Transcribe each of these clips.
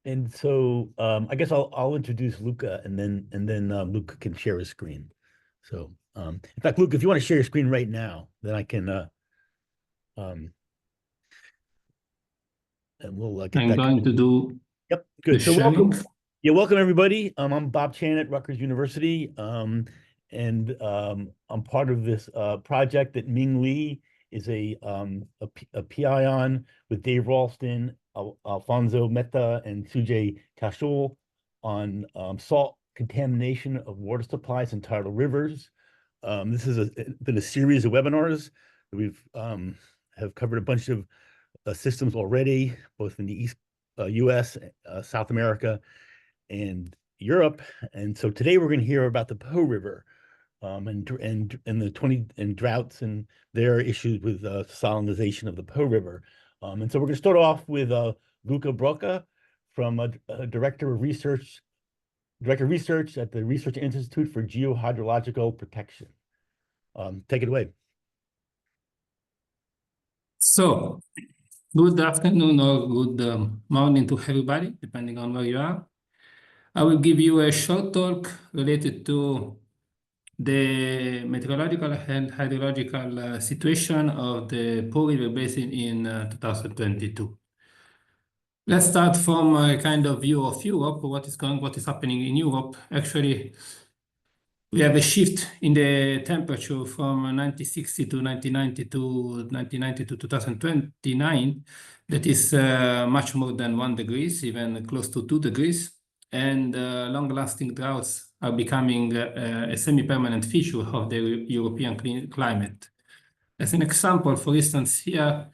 And so I guess I'll introduce Luca, and then Luca can share his screen. So in fact, Luca, if you want to share your screen right now, then I can and we'll get I'm that. going to do Yep, the good. So sharing. welcome everybody. I'm Bob Chan at Rutgers University, and I'm part of this project that Ming Lee is a PI on with Dave Ralston, Alfonso Meta, and Sujay Kashul on salt contamination of water supplies and tidal rivers. This has been a series of webinars that we've have covered a bunch of systems already, both in the East US, South America, and Europe. And so today we're going to hear about the Po River and the droughts and their issues with salinization of the Po River. And so we're going to start off with Luca Broca from Director of Research at the Research Institute for Geohydrological Protection. Take it away. So, good afternoon or good morning to everybody, depending on where you are. I will give you a short talk related to the meteorological and hydrological situation of the Po River Basin in 2022. Let's start from a kind of view of Europe, what is happening in Europe. Actually, we have a shift in the temperature from 1960 to 1990 to 1990 to 2029 that is much more than 1 degree, even close to 2 degrees. And long-lasting droughts are becoming a semi-permanent feature of the European climate. As an example, for instance, here,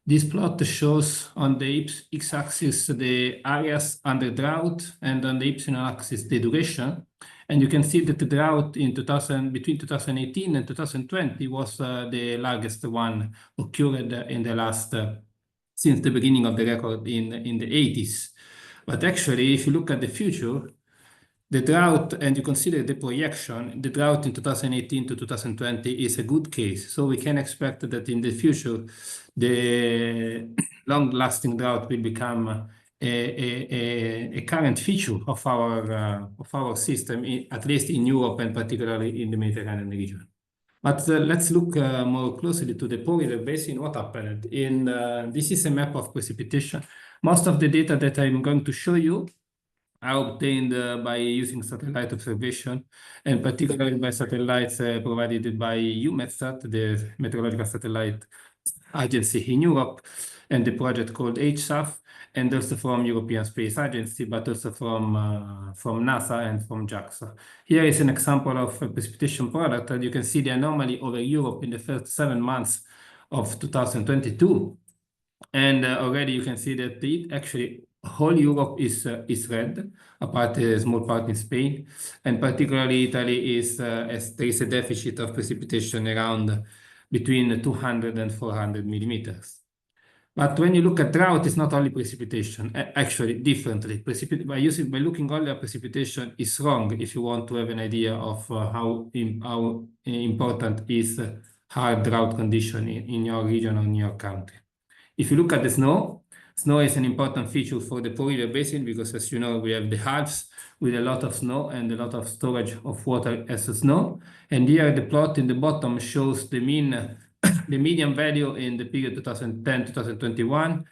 this plot shows on the x-axis the areas under drought and on the y-axis the duration. And you can see that the drought in between 2018 and 2020 was the largest one occurred in the last, since the beginning of the record in the 80s. But actually, if you look at the future, the drought, and you consider the projection, the drought in 2018 to 2020 is a good case. So we can expect that in the future, the long-lasting drought will become a current feature of our system, at least in Europe and particularly in the Mediterranean region. But let's look more closely to the Po River Basin. What happened? This is a map of precipitation. Most of the data that I'm going to show you are obtained by using satellite observation, and particularly by satellites provided by EUMETSAT, the meteorological satellite agency in Europe, and the project called HSAF, and also from European Space Agency, but also from NASA and from JAXA. Here is an example of a precipitation product, and you can see the anomaly over Europe in the first 7 months of 2022. And already you can see that actually whole Europe is red, apart a small part in Spain, and particularly Italy is as there is a deficit of precipitation around between 200 and 400 millimeters. But when you look at drought, it's not only precipitation, actually differently. By looking only at precipitation is wrong if you want to have an idea of how important is hard drought condition in your region or in your country. If you look at the snow, snow is an important feature for the Po River Basin because, as you know, we have the Alps with a lot of snow and a lot of storage of water as snow. And here the plot in the bottom shows the median value in the period 2010-2021,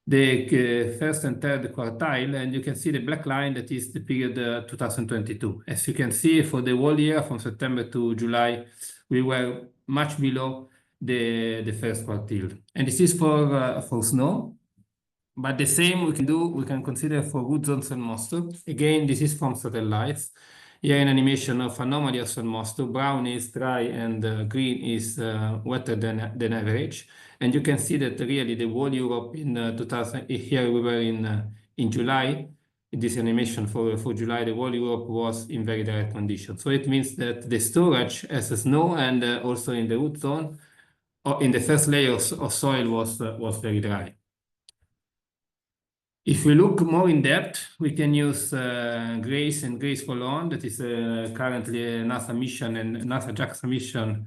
the first and third quartile, and you can see the black line that is the period 2022. As you can see, for the whole year, from September to July, we were much below the first quartile. And this is for snow. But the same we can consider for root zone sun moisture. Again, this is from satellites. Here an animation of anomaly of sun moisture. Brown is dry and green is wetter than average. And you can see that really the whole Europe in 2000, here we were in July. This animation for July, the whole Europe was in very dry conditions. So it means that the storage as snow and also in the root zone, or in the first layers of soil was very dry. If we look more in depth, we can use GRACE and GRACE Follow-on. That is currently a NASA mission and NASA JAXA mission.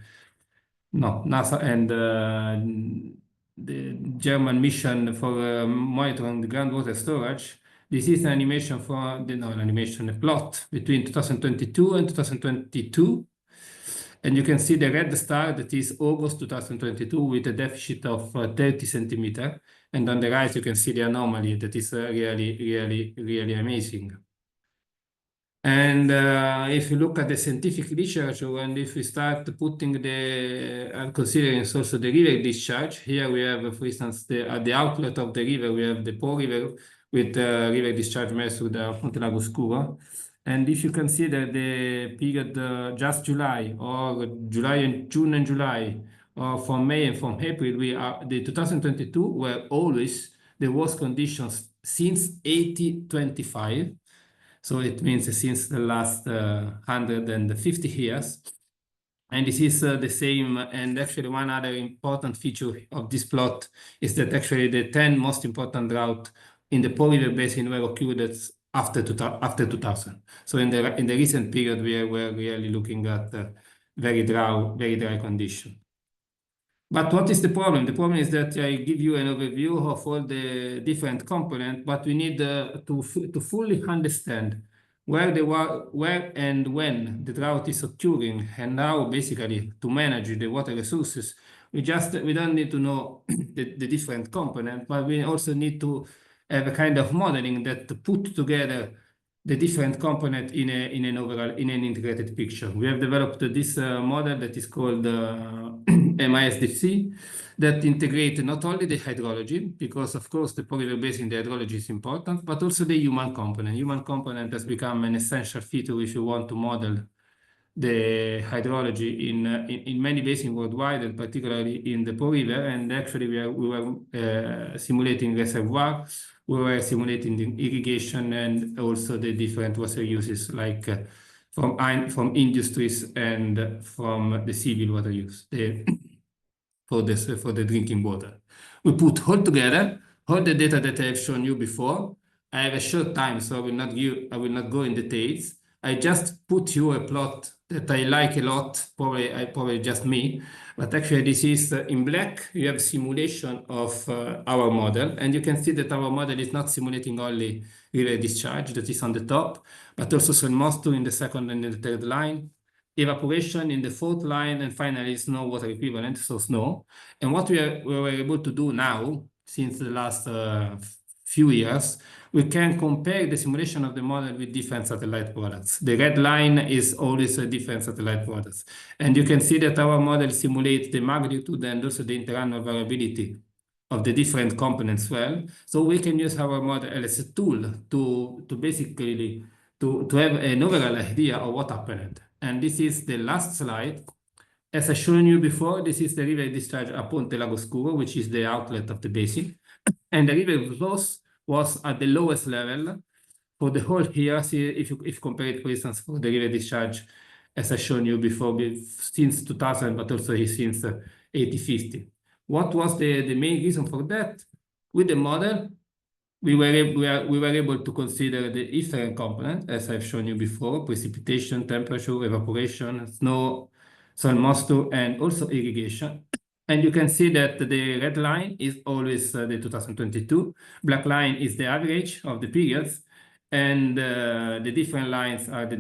No, NASA and the German mission for monitoring the groundwater storage. This is an animation a plot between 2022 and 2022. And you can see the red star that is August 2022 with a deficit of 30 centimeter. And on the right, you can see the anomaly that is really amazing. And if you look at the scientific literature, and if we start putting considering also the river discharge, here we have, for instance, at the outlet of the river, we have the Po River with river discharge measured at Ponte Lago Scuro. And if you consider the period just July or June and July, or from May and from April, the 2022 were always the worst conditions since 1825. So it means since the last 150 years. And this is the same. And actually, one other important feature of this plot is that actually the 10 most important drought in the Po River Basin were occurred after 2000. So in the recent period, we were really looking at very dry condition. But what is the problem? The problem is that I give you an overview of all the different components, but we need to fully understand where and when the drought is occurring, and how basically to manage the water resources. We don't need to know the different components, but we also need to have a kind of modeling that put together the different component in an integrated picture. We have developed this model that is called MISDC that integrates not only the hydrology, because of course the Po River Basin, the hydrology is important, but also the human component. Human component has become an essential feature if you want to model the hydrology in many basins worldwide, and particularly in the Po River. And actually we were simulating reservoir, we were simulating the irrigation, and also the different water uses like from industries and from the civil water use for the drinking water. We put all together all the data that I have shown you before. I have a short time, so I will not go in details. I just put you a plot that I like a lot, probably just me, but actually this is in black. You have simulation of our model, and you can see that our model is not simulating only river discharge that is on the top, but also soil moisture in the second and the third line, evaporation in the fourth line, and finally snow water equivalent, so snow. And what we were able to do now, since the last few years, we can compare the simulation of the model with different satellite products. The red line is always a different satellite products. And you can see that our model simulates the magnitude and also the interannual variability of the different components well. So we can use our model as a tool to basically to have an overall idea of what happened. And this is the last slide. As I shown you before, this is the river discharge at Ponte Lago Scuro, which is the outlet of the basin. And the river flows was at the lowest level for the whole year. See, if you compare it, for instance, for the river discharge, as I shown you before, since 2000, but also since 1850. What was the main reason for that? With the model, we were able to consider the different components, as I've shown you before: precipitation, temperature, evaporation, snow, soil moisture, and also irrigation. And you can see that the red line is always the 2022. Black line is the average of the periods. And the different lines are the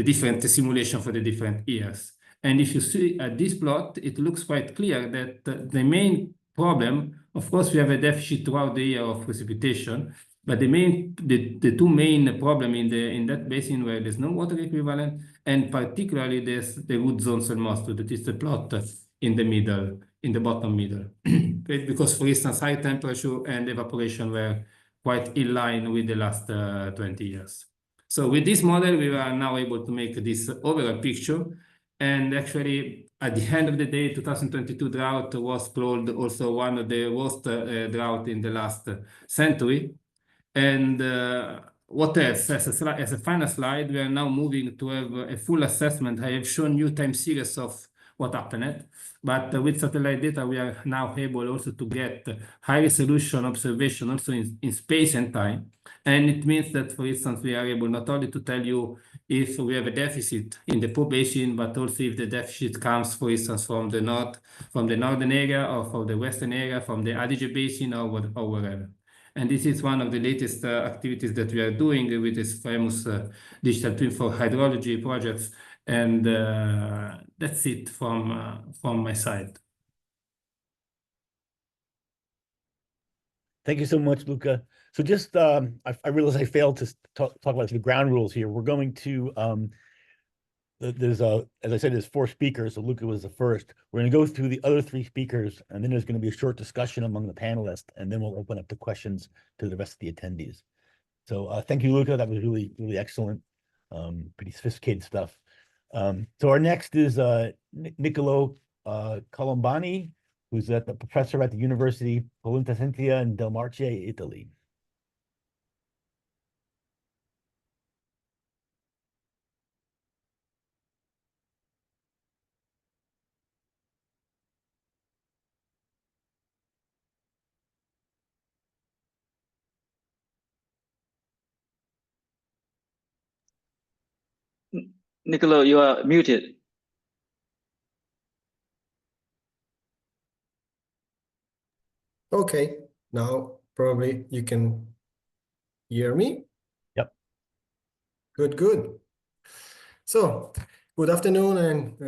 different simulation for the different years. And if you see at this plot, it looks quite clear that the main problem, of course, we have a deficit throughout the year of precipitation, but the two main problems in that basin were there's no water equivalent, and particularly there's the root zone soil moisture, that is the plot in the middle, in the bottom middle. Because, for instance, high temperature and evaporation were quite in line with the last 20 years. So with this model, we are now able to make this overall picture. And actually, at the end of the day, 2022 drought was called also one of the worst drought in the last century. And what else? As a final slide, we are now moving to have a full assessment. I have shown you time series of what happened, but with satellite data, we are now able also to get high resolution observation also in space and time. And it means that, for instance, we are able not only to tell you if we have a deficit in the Po Basin, but also if the deficit comes, for instance, from the northern area, or from the western area, from the Adige Basin, or wherever. And this is one of the latest activities that we are doing with this famous digital twin for hydrology projects. And that's it from my side. Thank you so much, Luca. So just, I realize I failed to talk about the ground rules here. We're going to, as I said, there's 4 speakers, so Luca was the first. We're going to go through the other 3 speakers, and then there's going to be a short discussion among the panelists, and then we'll open up the questions to the rest of the attendees. So thank you, Luca. That was really, really excellent. Pretty sophisticated stuff. So our next is Niccolo Colombani, who's a professor at the University Politecnica in Del Marche, Italy. Niccolo, you are muted. Okay, now probably you can hear me. Yep. Good. So, good afternoon and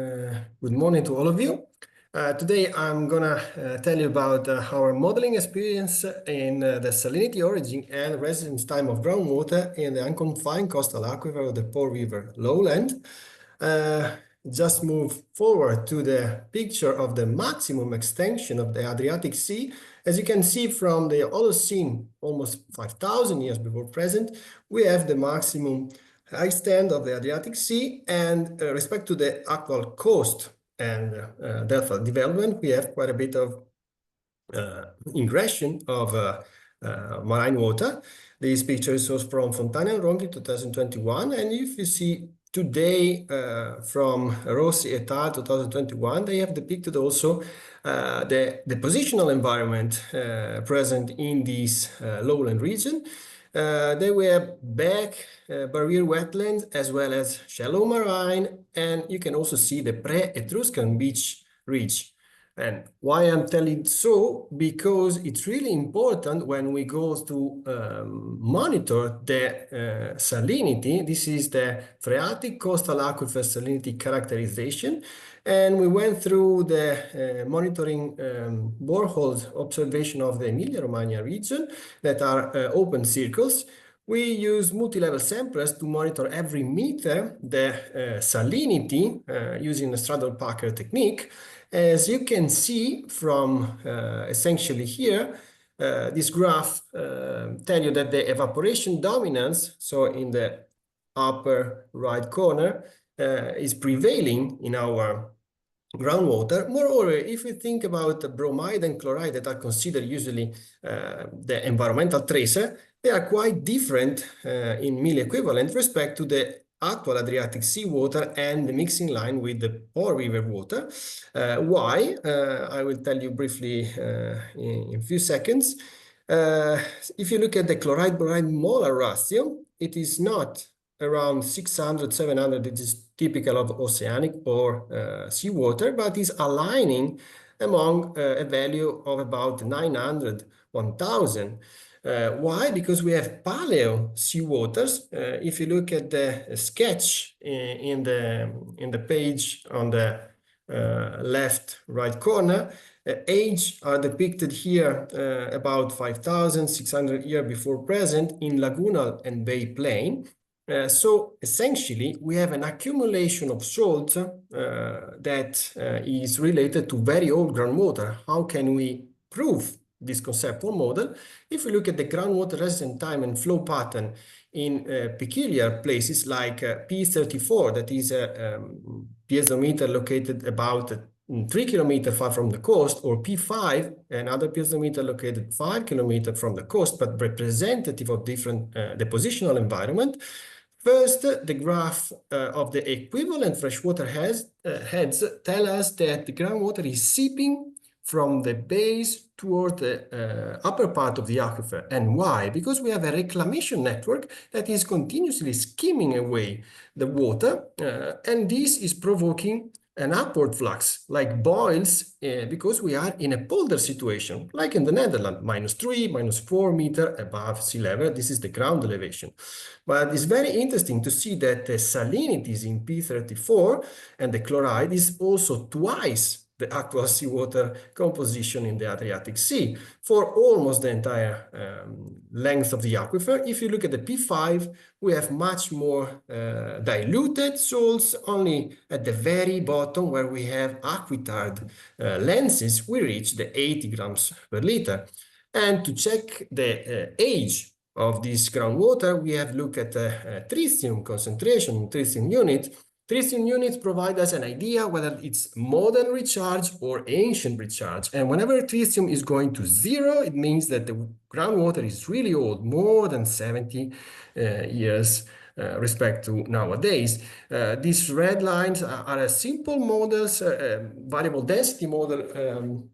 good morning to all of you. Today I'm gonna tell you about our modeling experience in the salinity origin and residence time of groundwater in the unconfined coastal aquifer of the Po River lowland. Just move forward to the picture of the maximum extension of the Adriatic Sea. As you can see from the Holocene, almost 5,000 years before present, we have the maximum extent of the Adriatic Sea, and respect to the actual coast and delta development, we have quite a bit of ingression of marine water. This picture is from Fontana and Ronchi 2021, and if you see today from Rossi et al. 2021, they have depicted also the positional environment present in this lowland region. They were back barrier wetlands as well as shallow marine, and you can also see the pre-Etruscan beach ridge. And why I'm telling so? Because it's really important when we go to monitor the salinity. This is the phreatic coastal aquifer salinity characterization. And we went through the monitoring boreholes observation of the Emilia-Romagna region that are open circles. We use multi-level samplers to monitor every meter the salinity using the straddle-packer technique. As you can see from essentially here, this graph tell you that the evaporation dominance, so in the upper right corner, is prevailing in our groundwater. Moreover, if we think about bromide and chloride that are considered usually the environmental tracer, they are quite different in milliequivalent respect to the actual Adriatic Sea water and the mixing line with the Po River water. Why? I will tell you briefly in a few seconds. If you look at the chloride-bromide molar ratio, it is not around 600, 700, it is typical of oceanic or seawater, but is aligning among a value of about 900, 1000. Why? Because we have paleo seawaters. If you look at the sketch in the page on the left right corner, age are depicted here about 5,600 years before present in lagoonal and bay plain. So essentially, we have an accumulation of salt that is related to very old groundwater. How can we prove this conceptual model? If we look at the groundwater residence time and flow pattern in peculiar places like P34, that is a piezometer located about 3 kilometers far from the coast, or P5, another piezometer located 5 kilometers from the coast, but representative of different depositional environment. First, the graph of the equivalent freshwater heads tell us that the groundwater is seeping from the base toward the upper part of the aquifer. And why? Because we have a reclamation network that is continuously skimming away the water, and this is provoking an upward flux, like boils, because we are in a polder situation, like in the Netherlands, -3, -4 meter above sea level. This is the ground elevation. But it's very interesting to see that the salinities in P34 and the chloride is also twice the aqueous seawater composition in the Adriatic Sea for almost the entire length of the aquifer. If you look at the P5, we have much more diluted salts. Only at the very bottom, where we have aquitard lenses, we reach the 80 grams per liter. And to check the age of this groundwater, we have looked at the tritium concentration, tritium unit. Tritium units provide us an idea whether it's modern recharge or ancient recharge. And whenever tritium is going to 0, it means that the groundwater is really old, more than 70 years respect to nowadays. These red lines are a simple models, variable density model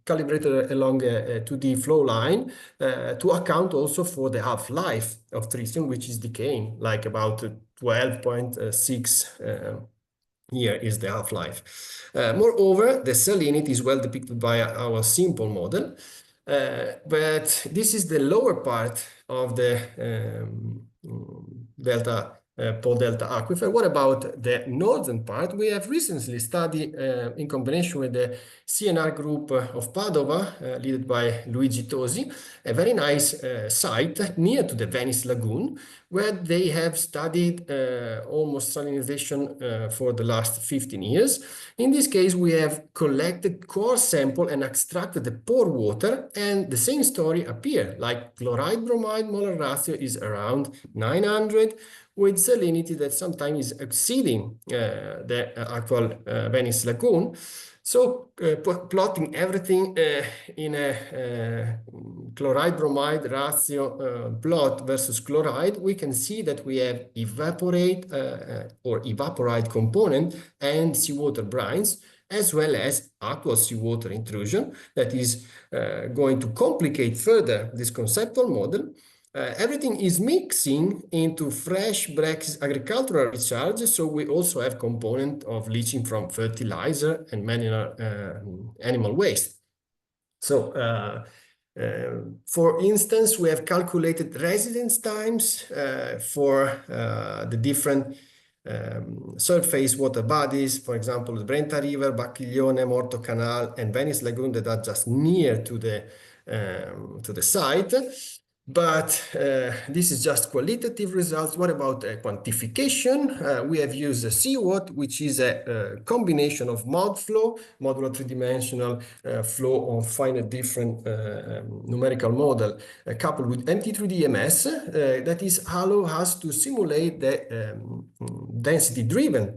calibrated along a 2D flow line to account also for the half-life of tritium, which is decaying, like about 12.6 here is the half-life. Moreover, the salinity is well depicted by our simple model, but this is the lower part of the pole delta aquifer. What about the northern part? We have recently studied in combination with the CNR group of Padova, led by Luigi Tosi, a very nice site near to the Venice Lagoon, where they have studied almost salinization for the last 15 years. In this case, we have collected core sample and extracted the pore water, and the same story appear, like chloride-bromide molar ratio is around 900, with salinity that sometimes is exceeding the actual Venice Lagoon. So plotting everything in a chloride-bromide ratio plot versus chloride, we can see that we have evaporate or evaporite component and seawater brines, as well as aqueous seawater intrusion that is going to complicate further this conceptual model. Everything is mixing into fresh brackish agricultural recharge, so we also have component of leaching from fertilizer and animal waste. So, for instance, we have calculated residence times for the different surface water bodies, for example, the Brenta River, Bacchiglione, Morto Canal, and Venice Lagoon that are just near to the site. But this is just qualitative results. What about quantification? We have used a CWAT, which is a combination of mod flow, modular three-dimensional flow of finite different numerical model, coupled with MT3DMS, that is allow us to simulate the density-driven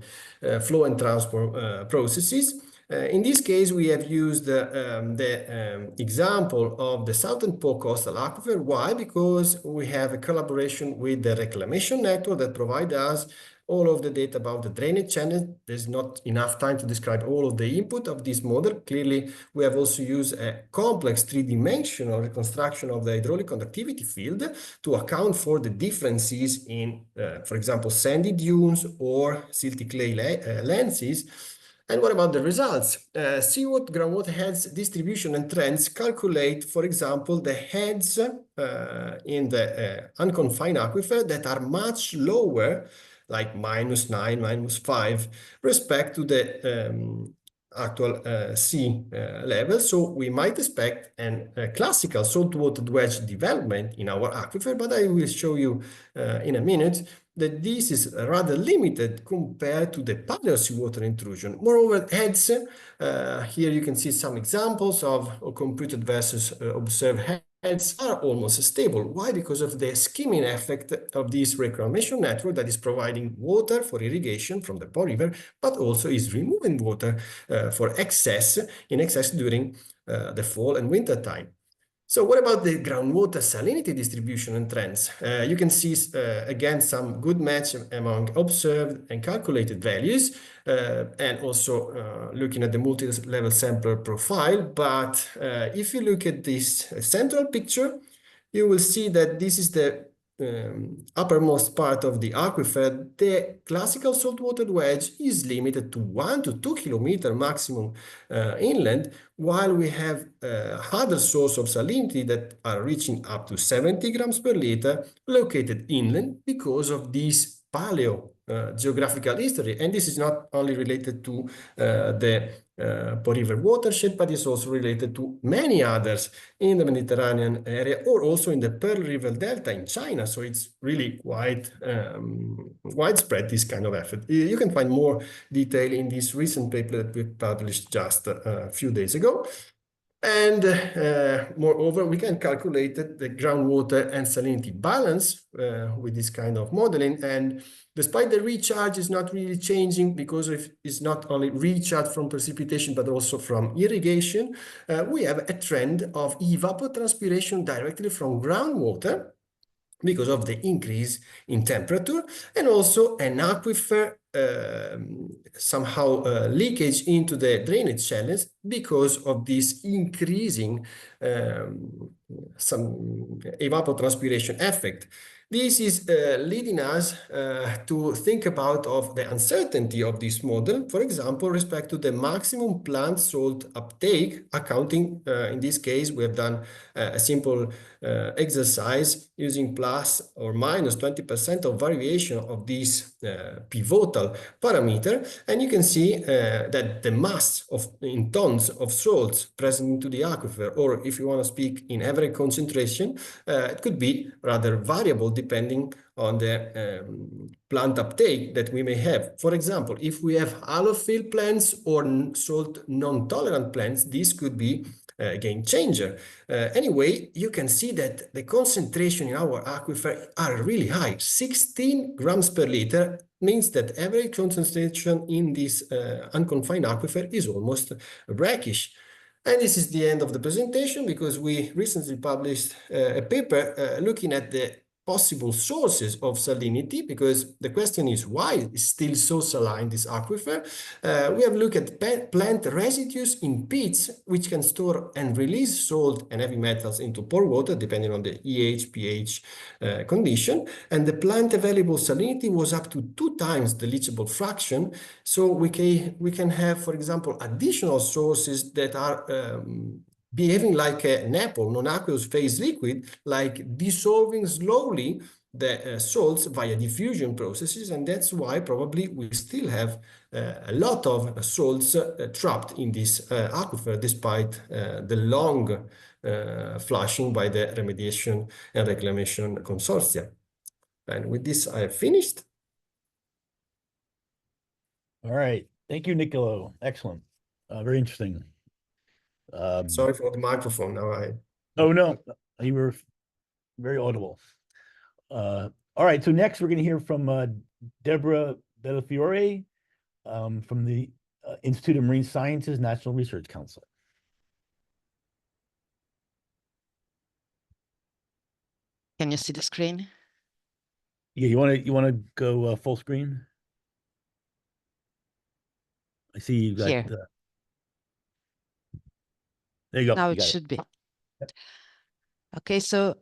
flow and transport processes. In this case, we have used the example of the Southern Po coastal aquifer. Why? Because we have a collaboration with the reclamation network that provides us all of the data about the drainage channel. There's not enough time to describe all of the input of this model. Clearly, we have also used a complex three-dimensional reconstruction of the hydraulic conductivity field to account for the differences in, for example, sandy dunes or silty clay lenses. And what about the results? CWAT groundwater heads distribution and trends calculate, for example, the heads in the unconfined aquifer that are much lower, like -9, -5, respect to the actual sea level. So we might expect a classical saltwater wedge development in our aquifer, but I will show you in a minute that this is rather limited compared to the paleo seawater intrusion. Moreover, heads, here you can see some examples of computed versus observed heads are almost stable. Why? Because of the skimming effect of this reclamation network that is providing water for irrigation from the Po River, but also is removing water for excess during the fall and winter time. So what about the groundwater salinity distribution and trends? You can see, again, some good match among observed and calculated values, and also looking at the multi-level sampler profile. But if you look at this central picture, you will see that this is the uppermost part of the aquifer, the classical saltwater wedge is limited to 1 to 2 kilometer maximum inland, while we have other sources of salinity that are reaching up to 70 grams per liter located inland because of this paleo geographical history. And this is not only related to the Po River watershed, but it's also related to many others in the Mediterranean area or also in the Pearl River Delta in China. So it's really quite widespread, this kind of effort. You can find more detail in this recent paper that we published just a few days ago. And moreover, we can calculate the groundwater and salinity balance with this kind of modeling. And despite the recharge is not really changing because it's not only recharge from precipitation, but also from irrigation, we have a trend of evapotranspiration directly from groundwater because of the increase in temperature, and also an aquifer somehow leakage into the drainage channels because of this increasing some evapotranspiration effect. This is leading us to think about of the uncertainty of this model, for example, respect to the maximum plant salt uptake, accounting, in this case, we have done a simple exercise using plus or minus 20% of variation of this pivotal parameter, and you can see that the mass in tons of salts present into the aquifer, or if you want to speak in average concentration, it could be rather variable depending on the plant uptake that we may have. For example, if we have allophil plants or salt non-tolerant plants, this could be a game changer. Anyway, you can see that the concentration in our aquifer are really high. 16 grams per liter means that average concentration in this unconfined aquifer is almost brackish. And this is the end of the presentation because we recently published a paper looking at the possible sources of salinity, because the question is why it's still so saline, this aquifer. We have looked at plant residues in pits, which can store and release salt and heavy metals into pore water, depending on the pH condition. And the plant available salinity was up to 2 times the leachable fraction. So we can have, for example, additional sources that are behaving like an apple, non-aqueous phase liquid, like dissolving slowly the salts via diffusion processes. And that's why probably we still have a lot of salts trapped in this aquifer, despite the long flushing by the remediation and reclamation consortia. And with this, I have finished. All right. Thank you, Nicolo. Excellent. Very interesting. Sorry for the microphone. Oh, no, you were very audible. All right. So next we're going to hear from Deborah Bellafiore from the Institute of Marine Sciences National Research Council. Can you see the screen? Yeah, you want to go full screen? I see you got Here. There you go. Now You it got should be. Okay, so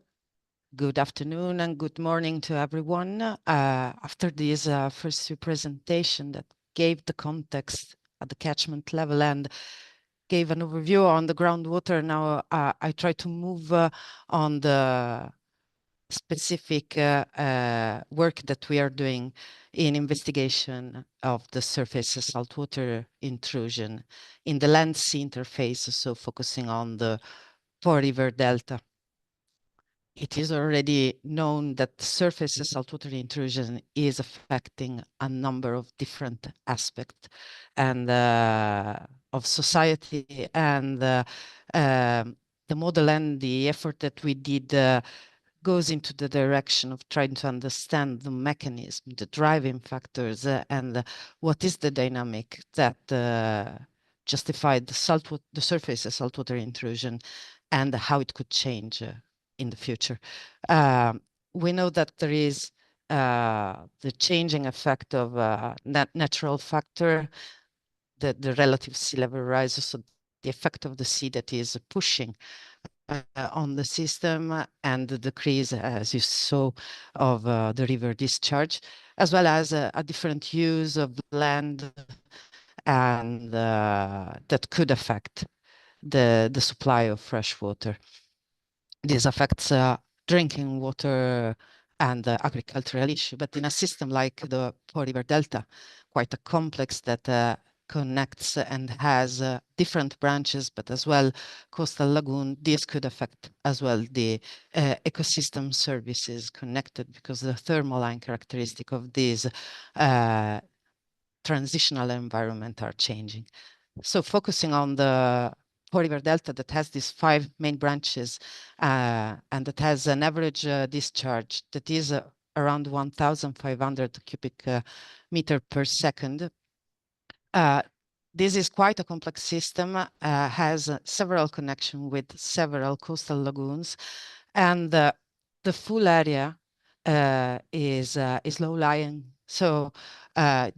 good afternoon and good morning to everyone. After this first few presentation that gave the context at the catchment level and gave an overview on the groundwater, now I try to move on the specific work that we are doing in investigation of the surface saltwater intrusion in the land-sea interface, so focusing on the Po River Delta. It is already known that surface saltwater intrusion is affecting a number of different aspects and of society, and the model and the effort that we did goes into the direction of trying to understand the mechanism, the driving factors, and what is the dynamic that justified the surface saltwater intrusion and how it could change in the future. We know that there is the changing effect of natural factor, the relative sea level rise, so the effect of the sea that is pushing on the system and the decrease, as you saw, of the river discharge, as well as a different use of land and that could affect the supply of fresh water. This affects drinking water and agricultural issue, but in a system like the Po River Delta, quite a complex that connects and has different branches, but as well coastal lagoon, this could affect as well the ecosystem services connected, because the thermaline characteristic of these transitional environment are changing. So focusing on the Po River Delta that has these 5 main branches and that has an average discharge that is around 1,500 cubic meter per second. This is quite a complex system, has several connections with several coastal lagoons, and the full area is low-lying. So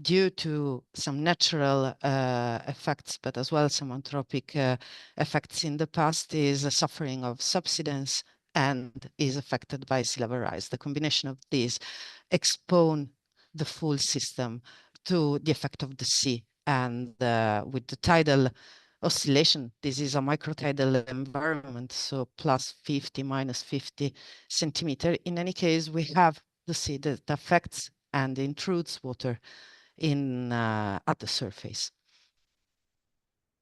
due to some natural effects, but as well some anthropic effects in the past, is a suffering of subsidence and is affected by sea level rise. The combination of these expose the full system to the effect of the sea. And with the tidal oscillation, this is a microtidal environment, so plus 50, minus 50 centimeter. In any case, we have the sea that affects and intrudes water in at the surface.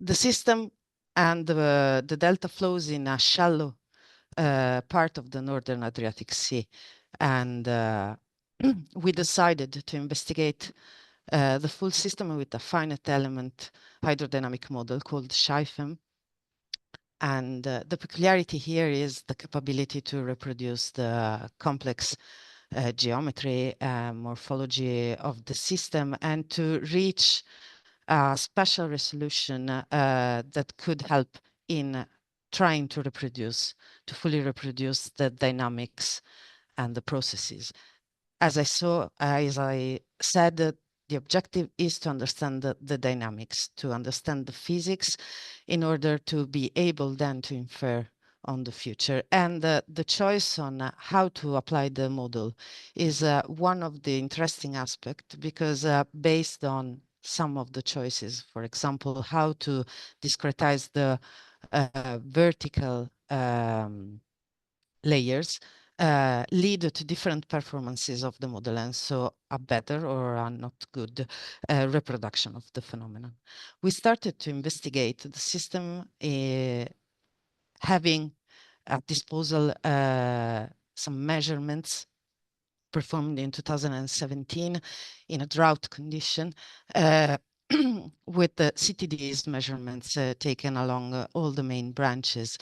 The system and the delta flows in a shallow part of the Northern Adriatic Sea. And we decided to investigate the full system with a finite element hydrodynamic model called SHIFEM. And the peculiarity here is the capability to reproduce the complex geometry, morphology of the system, and to reach a spatial resolution that could help in trying to fully reproduce the dynamics and the processes. As I said, the objective is to understand the dynamics, to understand the physics in order to be able then to infer on the future. And the choice on how to apply the model is one of the interesting aspects, because based on some of the choices, for example, how to discretize the vertical layers, lead to different performances of the model, and so a better or a not good reproduction of the phenomenon. We started to investigate the system having at disposal some measurements performed in 2017 in a drought condition with the CTD's measurements taken along all the main branches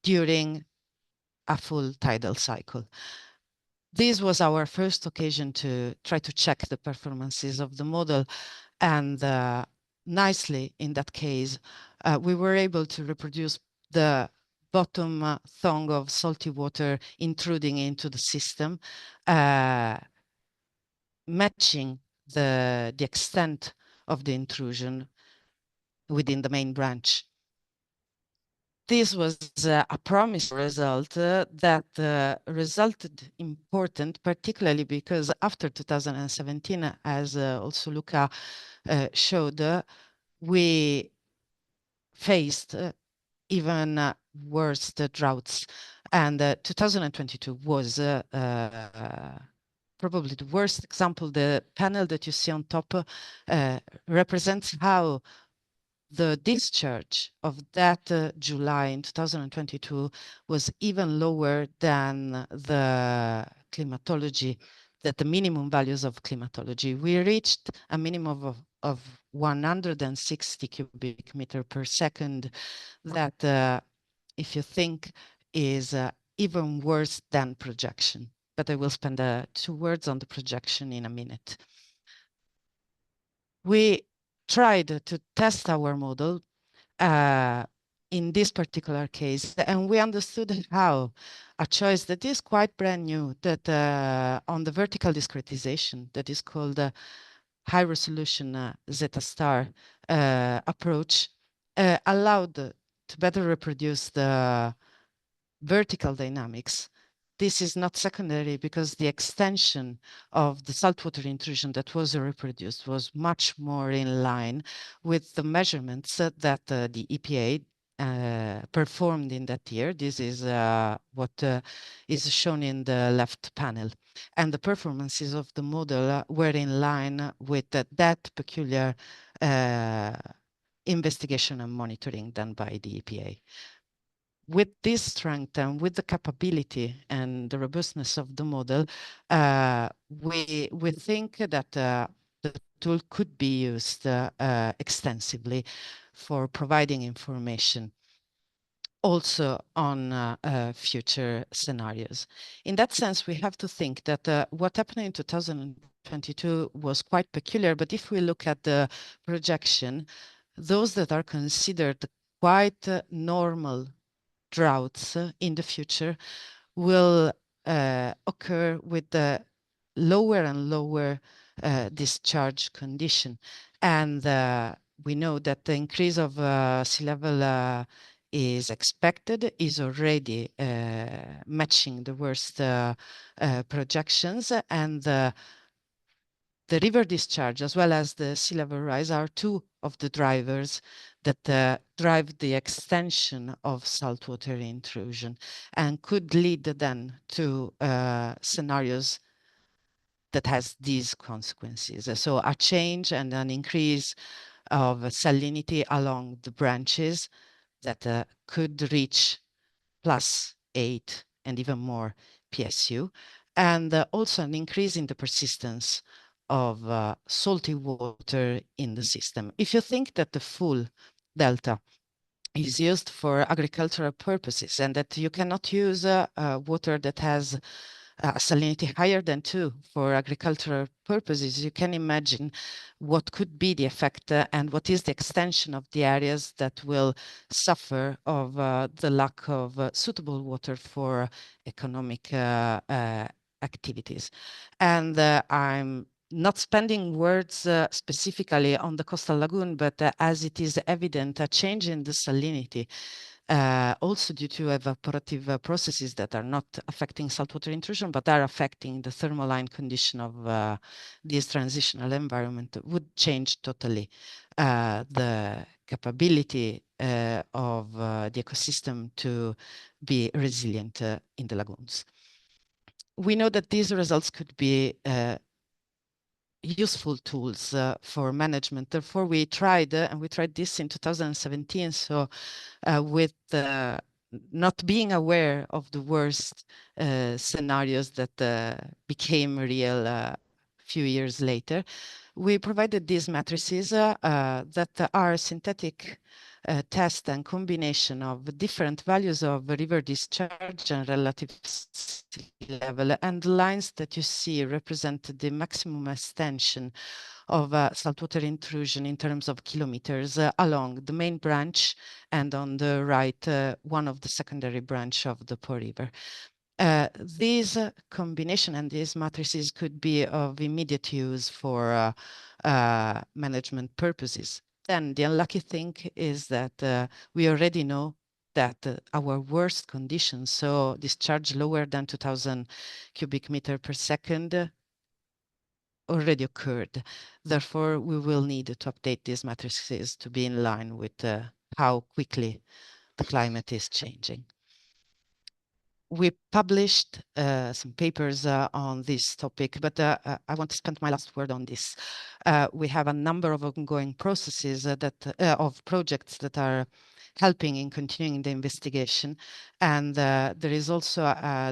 during a full tidal cycle. This was our first occasion to try to check the performances of the model, and nicely in that case, we were able to reproduce the bottom thong of salty water intruding into the system, matching the extent of the intrusion within the main branch. This was a promising result that resulted important, particularly because after 2017, as also Luca showed, we faced even worse droughts. And 2022 was probably the worst example. The panel that you see on top represents how the discharge of that July in 2022 was even lower than the climatology, that the minimum values of climatology. We reached a minimum of 160 cubic meter per second that, if you think, is even worse than projection. But I will spend 2 words on the projection in a minute. We tried to test our model in this particular case, and we understood how a choice that is quite brand new, that on the vertical discretization, that is called high resolution zeta star approach, allowed to better reproduce the vertical dynamics, this is not secondary because the extension of the saltwater intrusion that was reproduced was much more in line with the measurements that the EPA performed in that year. This is what is shown in the left panel. And the performances of the model were in line with that peculiar investigation and monitoring done by the EPA. With this strength and with the capability and the robustness of the model, we think that the tool could be used extensively for providing information also on future scenarios. In that sense, we have to think that what happened in 2022 was quite peculiar, but if we look at the projection, those that are considered quite normal droughts in the future will occur with the lower and lower discharge condition. And we know that the increase of sea level is expected, is already matching the worst projections, and the river discharge as well as the sea level rise are two of the drivers that drive the extension of saltwater intrusion and could lead then to scenarios that has these consequences. So a change and an increase of salinity along the branches that could reach +8 and even more PSU, and also an increase in the persistence of salty water in the system. If you think that the full delta is used for agricultural purposes and that you cannot use water that has salinity higher than 2 for agricultural purposes, you can imagine what could be the effect and what is the extension of the areas that will suffer of the lack of suitable water for economic activities. And I'm not spending words specifically on the coastal lagoon, but as it is evident, a change in the salinity also due to evaporative processes that are not affecting saltwater intrusion, but are affecting the thermoline condition of this transitional environment, would change totally the capability of the ecosystem to be resilient in the lagoons. We know that these results could be useful tools for management. Therefore, we tried, and we tried this in 2017. So with not being aware of the worst scenarios that became real a few years later, we provided these matrices that are synthetic test and combination of different values of river discharge and relative sea level, and the lines that you see represent the maximum extension of saltwater intrusion in terms of kilometers along the main branch, and on the right, one of the secondary branch of the Po River. These combination and these matrices could be of immediate use for management purposes. Then the unlucky thing is that we already know that our worst conditions, so discharge lower than 2000 cubic meter per second, already occurred. Therefore, we will need to update these matrices to be in line with how quickly the climate is changing. We published some papers on this topic, but I want to spend my last word on this. We have a number of ongoing processes of projects that are helping in continuing the investigation. And there is also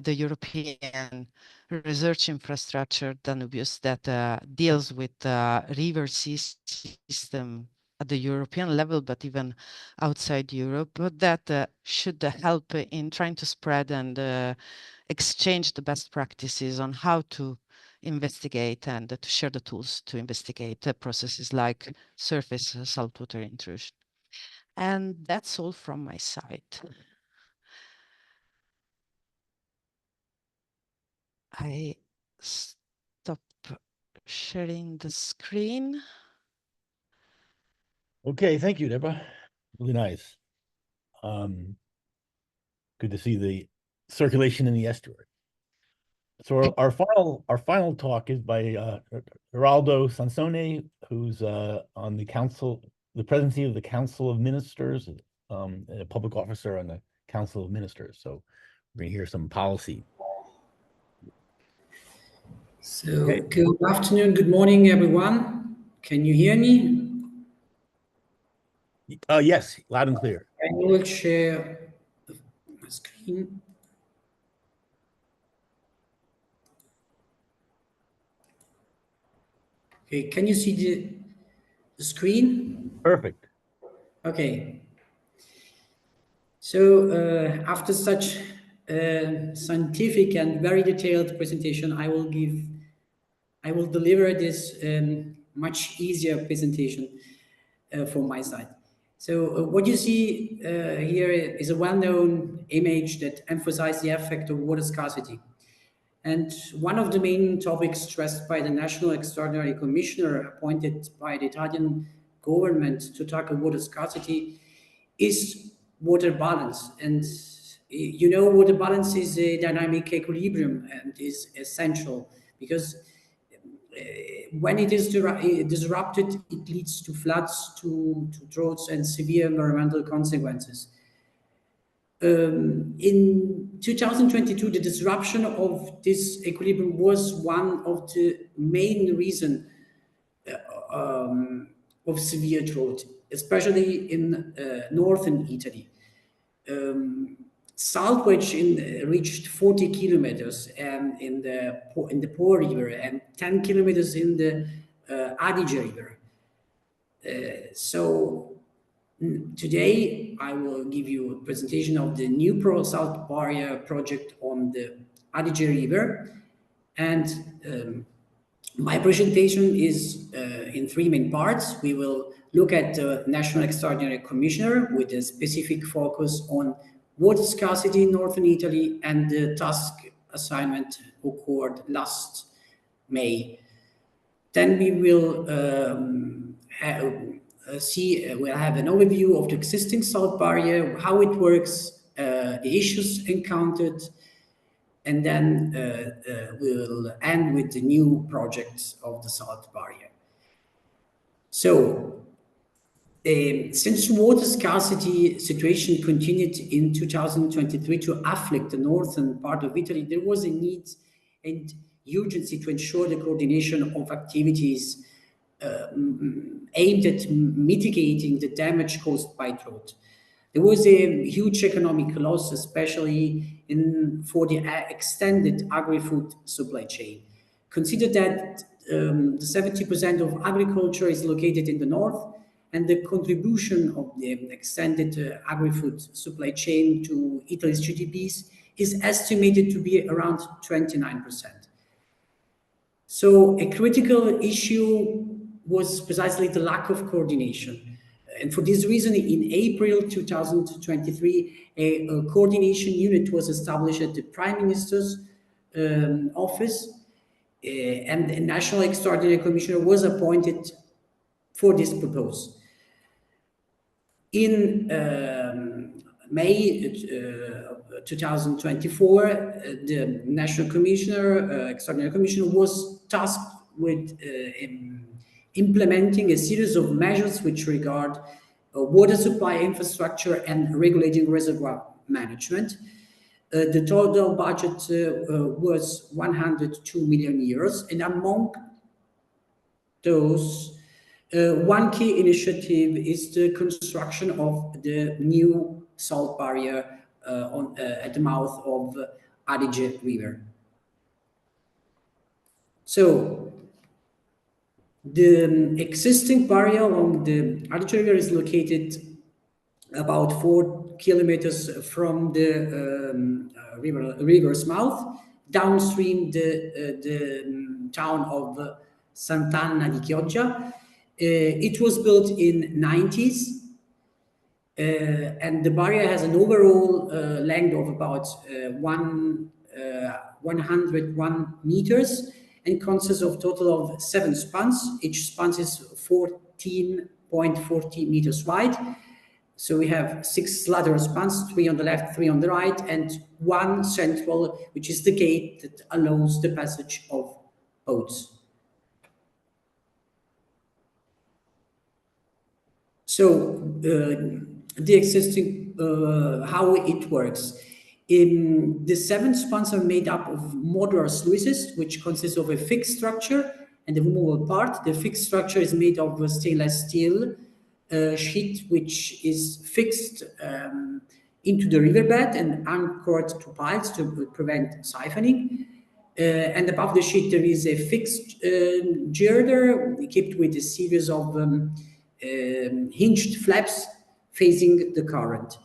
the European research infrastructure, Danubius, that deals with river system at the European level, but even outside Europe, that should help in trying to spread and exchange the best practices on how to investigate and to share the tools to investigate processes like surface saltwater intrusion. And that's all from my side. I stop sharing the screen. Okay, thank you, Deborah. Really nice. Good to see the circulation in the estuary. So our final talk is by Geraldo Sansone, who's on the council, the presidency of the Council of Ministers, a public officer on the Council of Ministers. So we're going to hear some policy. So good afternoon, good morning, everyone. Can you hear me? Yes, loud and clear. I will share my screen. Okay, can you see the screen? Perfect. Okay. So after such scientific and very detailed presentation, I will deliver this much easier presentation from my side. So what you see here is a well-known image that emphasizes the effect of water scarcity. And one of the main topics stressed by the National Extraordinary Commissioner appointed by the Italian government to tackle water scarcity is water balance. And you know, water balance is a dynamic equilibrium and is essential because when it is disrupted, it leads to floods, to droughts, and severe environmental consequences. In 2022, the disruption of this equilibrium was one of the main reasons of severe drought, especially in northern Italy. Saltwater reached 40 kilometers in the Po River and 10 kilometers in the Adige River. So today I will give you a presentation of the new salt barrier project on the Adige River, and my presentation is in three main parts. We will look at the National Extraordinary Commissioner with a specific focus on water scarcity in northern Italy and the task assignment occurred last May. Then we will we'll have an overview of the existing salt barrier, how it works, the issues encountered, and then we'll end with the new projects of the salt barrier. So, since water scarcity situation continued in 2023 to afflict the northern part of Italy, there was a need and urgency to ensure the coordination of activities aimed at mitigating the damage caused by drought. There was a huge economic loss, especially for the extended agri-food supply chain. Consider that 70% of agriculture is located in the north, and the contribution of the extended agri-food supply chain to Italy's GDPs is estimated to be around 29%. So a critical issue was precisely the lack of coordination. And for this reason, in April 2023, a coordination unit was established at the Prime Minister's office, and a National Extraordinary Commissioner was appointed for this purpose. In May 2024, the National Commissioner, Extraordinary Commissioner, was tasked with implementing a series of measures which regard water supply infrastructure and regulating reservoir management. The total budget was 102 million euros, and among those, one key initiative is the construction of the new salt barrier at the mouth of Adige River. So, the existing barrier along the Adige River is located about 4 kilometers from the river's mouth, downstream the town of Sant'Anna di Chioggia. It was built in 90s, and the barrier has an overall length of about 101 meters and consists of a total of 7 spans. Each span is 14.40 meters wide. So we have 6 lateral spans, 3 on the left, 3 on the right, and 1 central, which is the gate that allows the passage of boats. So the existing, how it works. The 7 spans are made up of modular sluices, which consists of a fixed structure and a movable part. The fixed structure is made of a stainless steel sheet, which is fixed into the riverbed and anchored to piles to prevent siphoning. And above the sheet, there is a fixed girder equipped with a series of hinged flaps facing the current.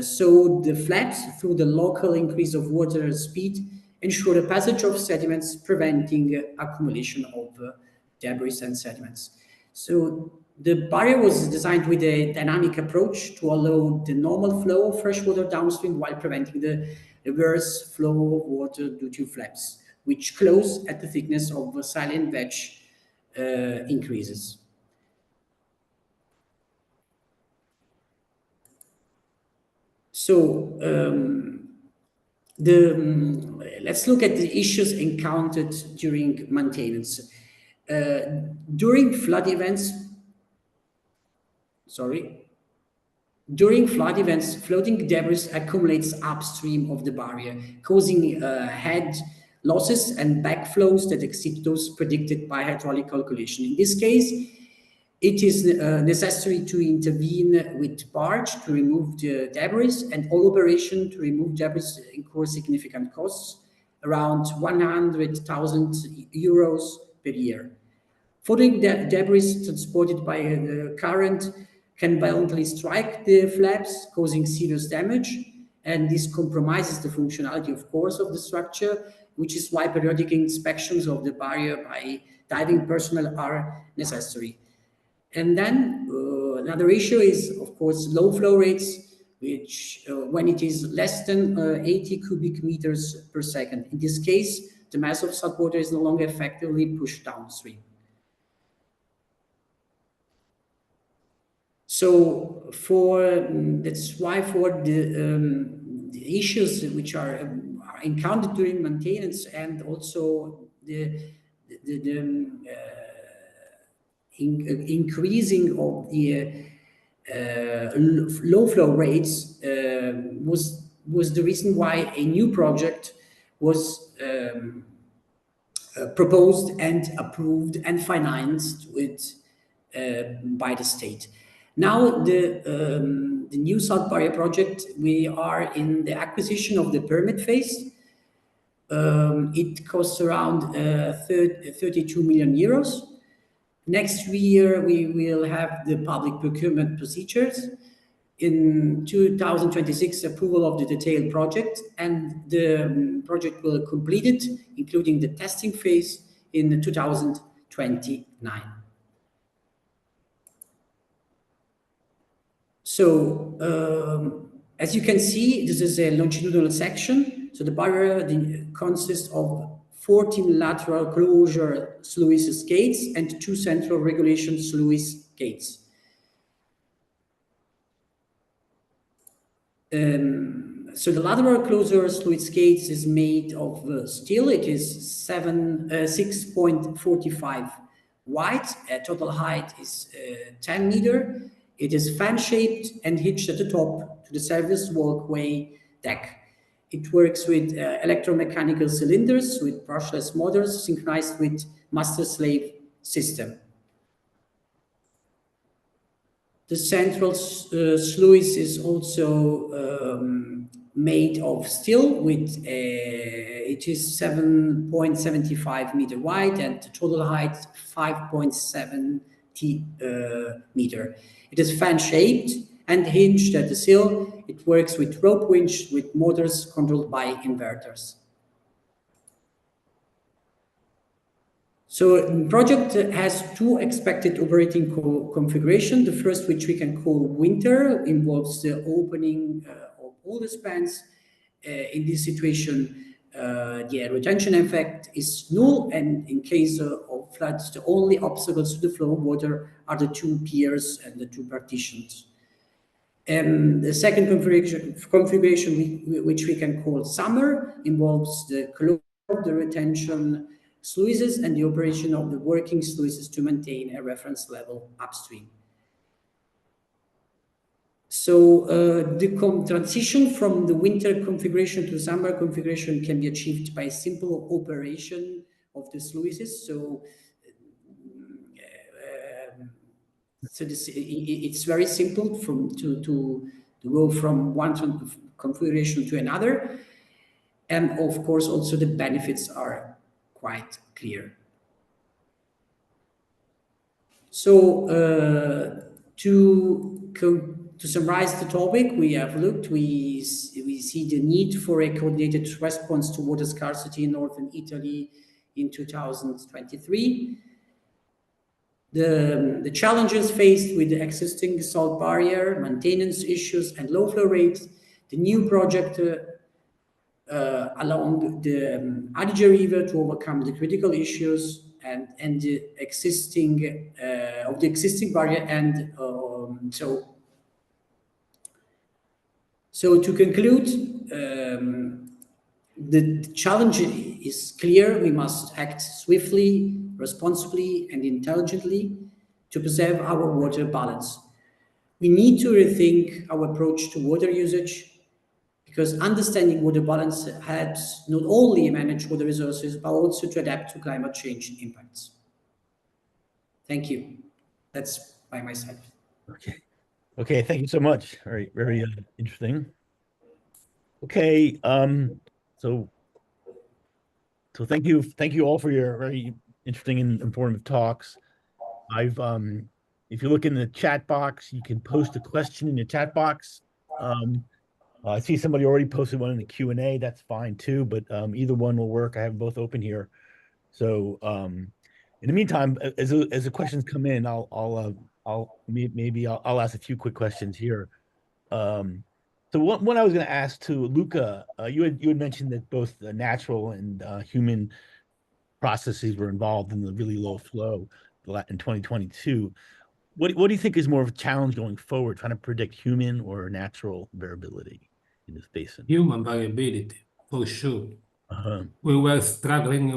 So the flaps, through the local increase of water speed, ensure the passage of sediments, preventing accumulation of debris and sediments. So the barrier was designed with a dynamic approach to allow the normal flow of fresh water downstream while preventing the reverse flow of water due to flaps, which close at the thickness of the saline wedge increases. So let's look at the issues encountered during maintenance. During flood events, floating debris accumulates upstream of the barrier, causing head losses and backflows that exceed those predicted by hydraulic calculation. In this case, it is necessary to intervene with barge to remove the debris, and all operation to remove debris incurs significant costs, around 100,000 euros per year. Floating debris transported by the current can violently strike the flaps, causing serious damage, and this compromises the functionality, of course, of the structure, which is why periodic inspections of the barrier by diving personnel are necessary. And then another issue is, of course, low flow rates, which when it is less than 80 cubic meters per second. In this case, the mass of salt water is no longer effectively pushed downstream. So that's why for the issues which are encountered during maintenance, and also the increasing of the low flow rates was the reason why a new project was proposed and approved and financed by the state. Now the new salt barrier project, we are in the acquisition of the permit phase. It costs around 32 million euros. Next year, we will have the public procurement procedures. In 2026, approval of the detailed project, and the project will complete it, including the testing phase, in 2029. So, as you can see, this is a longitudinal section. So the barrier consists of 14 lateral closure sluice gates and 2 central regulation sluice gates. So the lateral closure sluice gates is made of steel. It is 6.45 wide. Total height is 10 meter. It is fan-shaped and hitched at the top to the service walkway deck. It works with electromechanical cylinders with brushless motors synchronized with master-slave system. The central sluice is also made of steel. With it is 7.75 meter wide and total height 5.70 meter. It is fan-shaped and hinged at the sill. It works with rope winch with motors controlled by inverters. So the project has 2 expected operating configurations. The first, which we can call winter, involves the opening of all the spans. In this situation, the retention effect is null, and in case of floods, the only obstacles to the flow of water are the 2 piers and the 2 partitions. The second configuration which we can call summer, involves the close of the retention sluices and the operation of the working sluices to maintain a reference level upstream. So the transition from the winter configuration to summer configuration can be achieved by simple operation of the sluices. So it's very simple to go from one configuration to another. And of course, also the benefits are quite clear. So to summarize the topic, we see the need for a coordinated response to water scarcity in northern Italy in 2023. The challenges faced with the existing salt barrier, maintenance issues, and low flow rates, the new project along the Adige River to overcome the critical issues and the existing barrier, and so to conclude, the challenge is clear. We must act swiftly, responsibly, and intelligently to preserve our water balance. We need to rethink our approach to water usage, because understanding water balance helps not only manage water resources, but also to adapt to climate change impacts. Thank you. That's by my side. Okay. Okay, thank you so much. Very, very interesting. Okay, so thank you all for your very interesting and informative talks. If you look in the chat box, you can post a question in the chat box. I see somebody already posted one in the Q&A. That's fine too, but either one will work. I have both open here. So in the meantime, as the questions come in, I'll ask a few quick questions here. So what I was going to ask to Luca, you had mentioned that both the natural and human processes were involved in the really low flow in 2022. What do you think is more of a challenge going forward, trying to predict human or natural variability in this basin? Human variability, for sure. We were struggling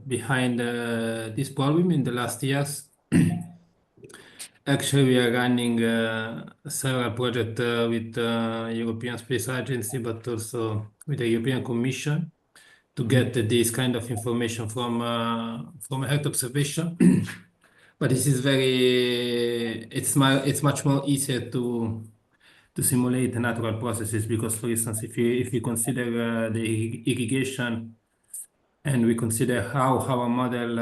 behind this problem in the last years. Actually, we are running several projects with the European Space Agency, but also with the European Commission to get this kind of information from Earth observation. But this is it's much more easier to simulate the natural processes, because, for instance, if you consider the irrigation, and we consider how our model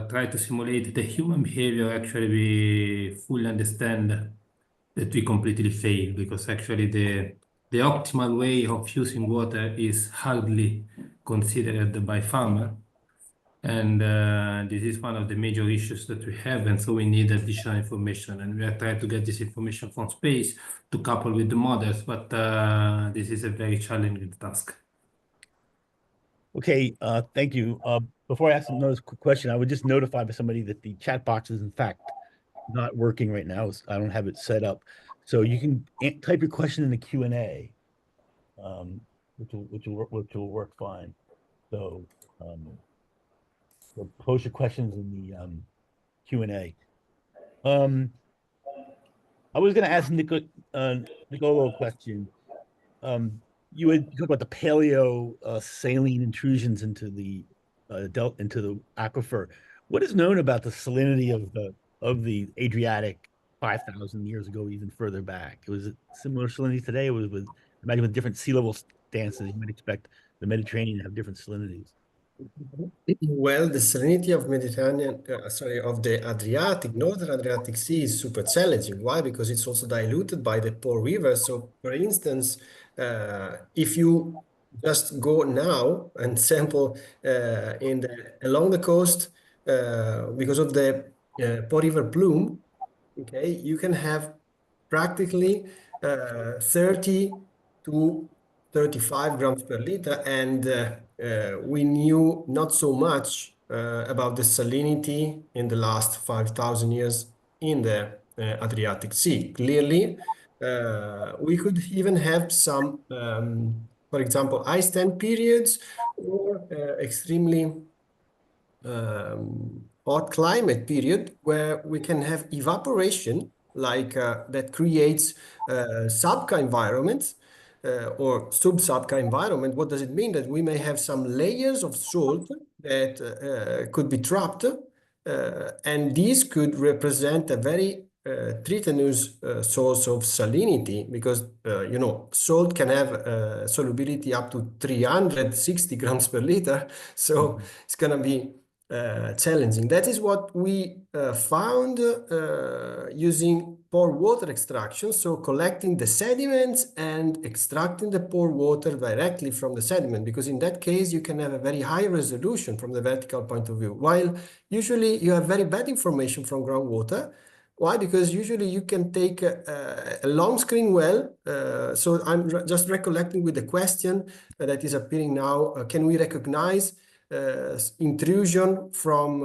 try to simulate the human behavior, actually we fully understand that we completely fail, because actually the optimal way of using water is hardly considered by farmer. And this is one of the major issues that we have, and so we need additional information, and we are trying to get this information from space to couple with the models, but this is a very challenging task. Okay, thank you. Before I ask another quick question, I would just notify somebody that the chat box is in fact not working right now. I don't have it set up, so you can type your question in the Q&A, which will work fine. So post your questions in the Q&A. I was going to ask Nicolo a question. You had talked about the paleo saline intrusions into the aquifer. What is known about the salinity of the Adriatic 5,000 years ago, even further back? Was it similar salinity today? Imagine with different sea level stances, you might expect the Mediterranean to have different salinities. Well, the salinity of of the Adriatic, Northern Adriatic Sea is super challenging. Why? Because it's also diluted by the Po River. So, for instance, if you just go now and sample along the coast, because of the Po River plume, okay, you can have practically 30 to 35 grams per liter, and we knew not so much about the salinity in the last 5,000 years in the Adriatic Sea. Clearly, We could even have some, for example, ice stand periods or extremely hot climate period where we can have evaporation like that creates subca environments or sub-subca environment. What does it mean? That we may have some layers of salt that could be trapped and these could represent a very treacherous source of salinity because you know, salt can have solubility up to 360 grams per liter, so it's gonna be challenging. That is what we found using pore water extraction, so collecting the sediments and extracting the pore water directly from the sediment, because in that case you can have a very high resolution from the vertical point of view, while usually you have very bad information from groundwater. Why? Because usually you can take a long screen well. So I'm just recollecting with the question that is appearing now. Can we recognize intrusion from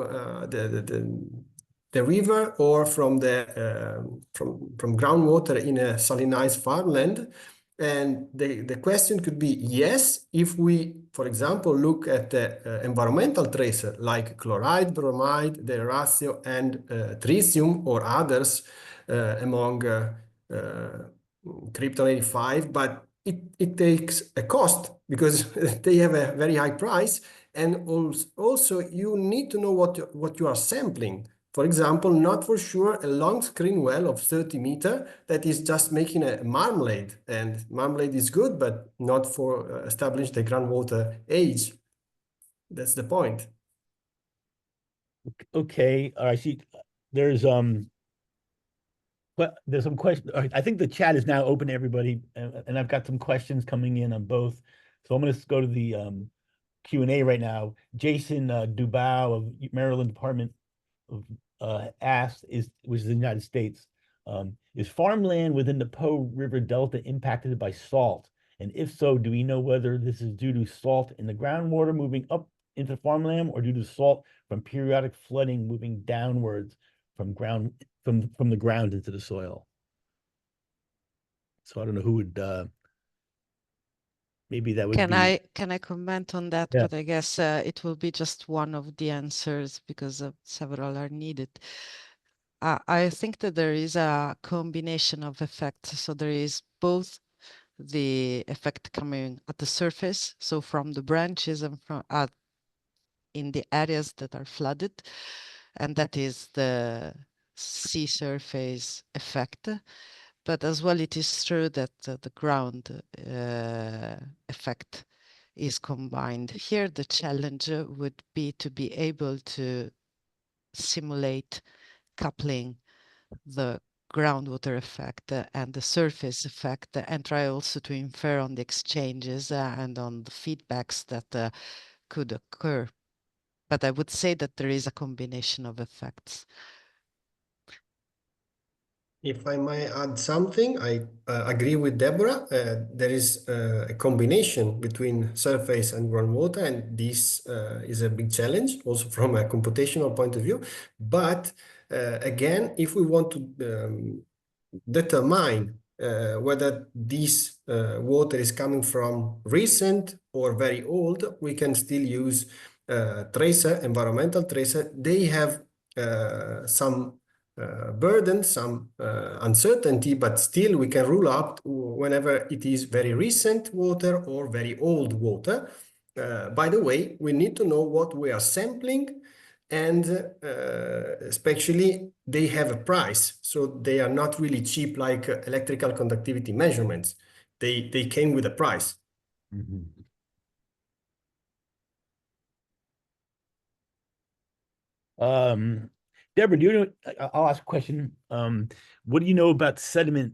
the river or from from groundwater in a salinized farmland? And the question could be yes, if we, for example, look at the environmental tracer like chloride, bromide, the ratio, and tritium or others among Krypton 85, but it takes a cost because they have a very high price. And also you need to know what you are sampling. For example, not for sure a long screen well of 30 meters that is just making a marmalade. And marmalade is good, but not for establish the groundwater age. That's the point. Okay, I see. There's but there's some questions. I think the chat is now open to everybody, and I've got some questions coming in on both. So I'm going to go to the Q&A right now. Jason Dubow of Maryland Department of asked, which is the United States, is farmland within the Po River Delta impacted by salt? And if so, do we know whether this is due to salt in the groundwater moving up into farmland or due to salt from periodic flooding moving downwards from the ground into the soil? So I don't know who would maybe that would be. Can I comment on that? Yeah. But I guess it will be just one of the answers because several are needed. I think that there is a combination of effects. So there is both the effect coming at the surface, so from the branches and from in the areas that are flooded, and that is the sea surface effect. But as well, it is true that the ground effect is combined. Here, the challenge would be to be able to simulate coupling the groundwater effect and the surface effect and try also to infer on the exchanges and on the feedbacks that could occur. But I would say that there is a combination of effects. If I may add something, I agree with Deborah. There is a combination between surface and groundwater, and this is a big challenge also from a computational point of view. But again, if we want to determine whether this water is coming from recent or very old, we can still use tracer, environmental tracer. They have some burden, some uncertainty, but still we can rule out whenever it is very recent water or very old water. By the way, we need to know what we are sampling, and especially they have a price, so they are not really cheap like electrical conductivity measurements. They came with a price. Mm-hmm. Deborah, do you know, I'll ask a question. What do you know about sediment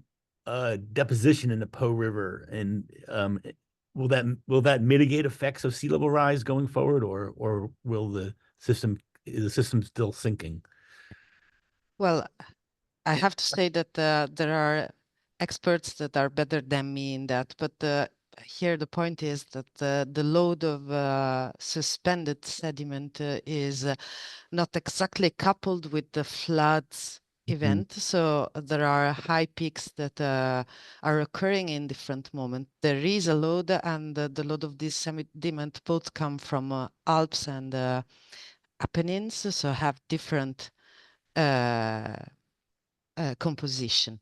deposition in the Po River, and will that mitigate effects of sea level rise going forward, or will the system still sinking? Well, I have to say that there are experts that are better than me in that, but here the point is that the load of suspended sediment is not exactly coupled with the floods event. So there are high peaks that are occurring in different moments. There is a load, and the load of this semi-dement both come from Alps and Apennines, so have different composition.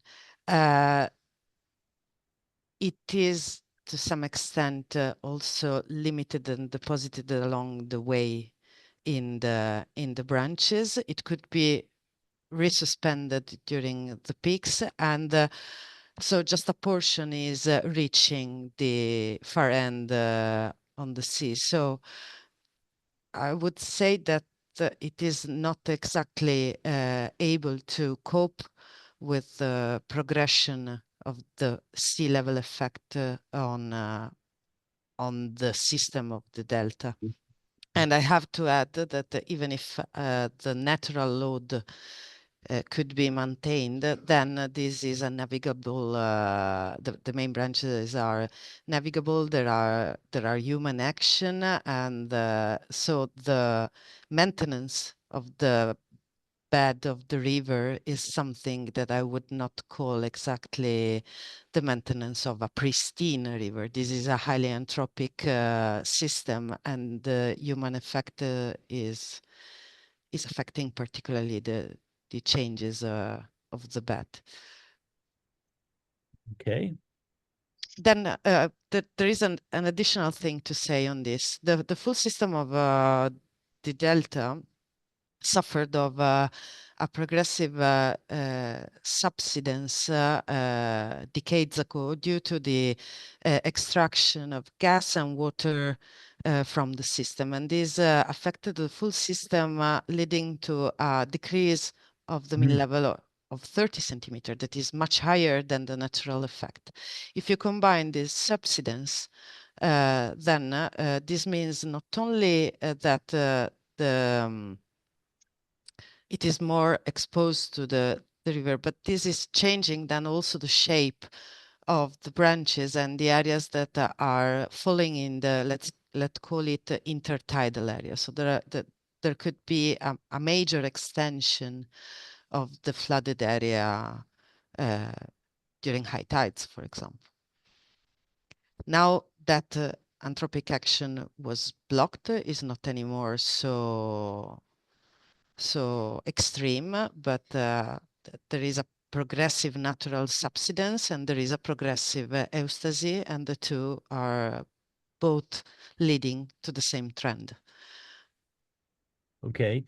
It is to some extent also limited and deposited along the way in the branches. It could be resuspended during the peaks, and so just a portion is reaching the far end on the sea. So I would say that it is not exactly able to cope with the progression of the sea level effect on the system of the delta. And I have to add that even if the natural load could be maintained, then this is a navigable, the main branches are navigable, there are human action, and so the maintenance of the bed of the river is something that I would not call exactly the maintenance of a pristine river. This is a highly anthropic system, and the human effect is affecting particularly the changes of the bed. Okay. Then there is an additional thing to say on this. The full system of the delta suffered of a progressive subsidence decades ago due to the extraction of gas and water from the system. And this affected the full system, leading to a decrease of the mean level of 30 centimeters, that is much higher than the natural effect. If you combine this subsidence, then this means not only that it is more exposed to the river, but this is changing then also the shape of the branches and the areas that are falling in the, let's call it intertidal area. So there could be a major extension of the flooded area during high tides, for example. Now that anthropic action was blocked, is not anymore so extreme, but there is a progressive natural subsidence and there is a progressive eustasy, and the two are both leading to the same trend. Okay.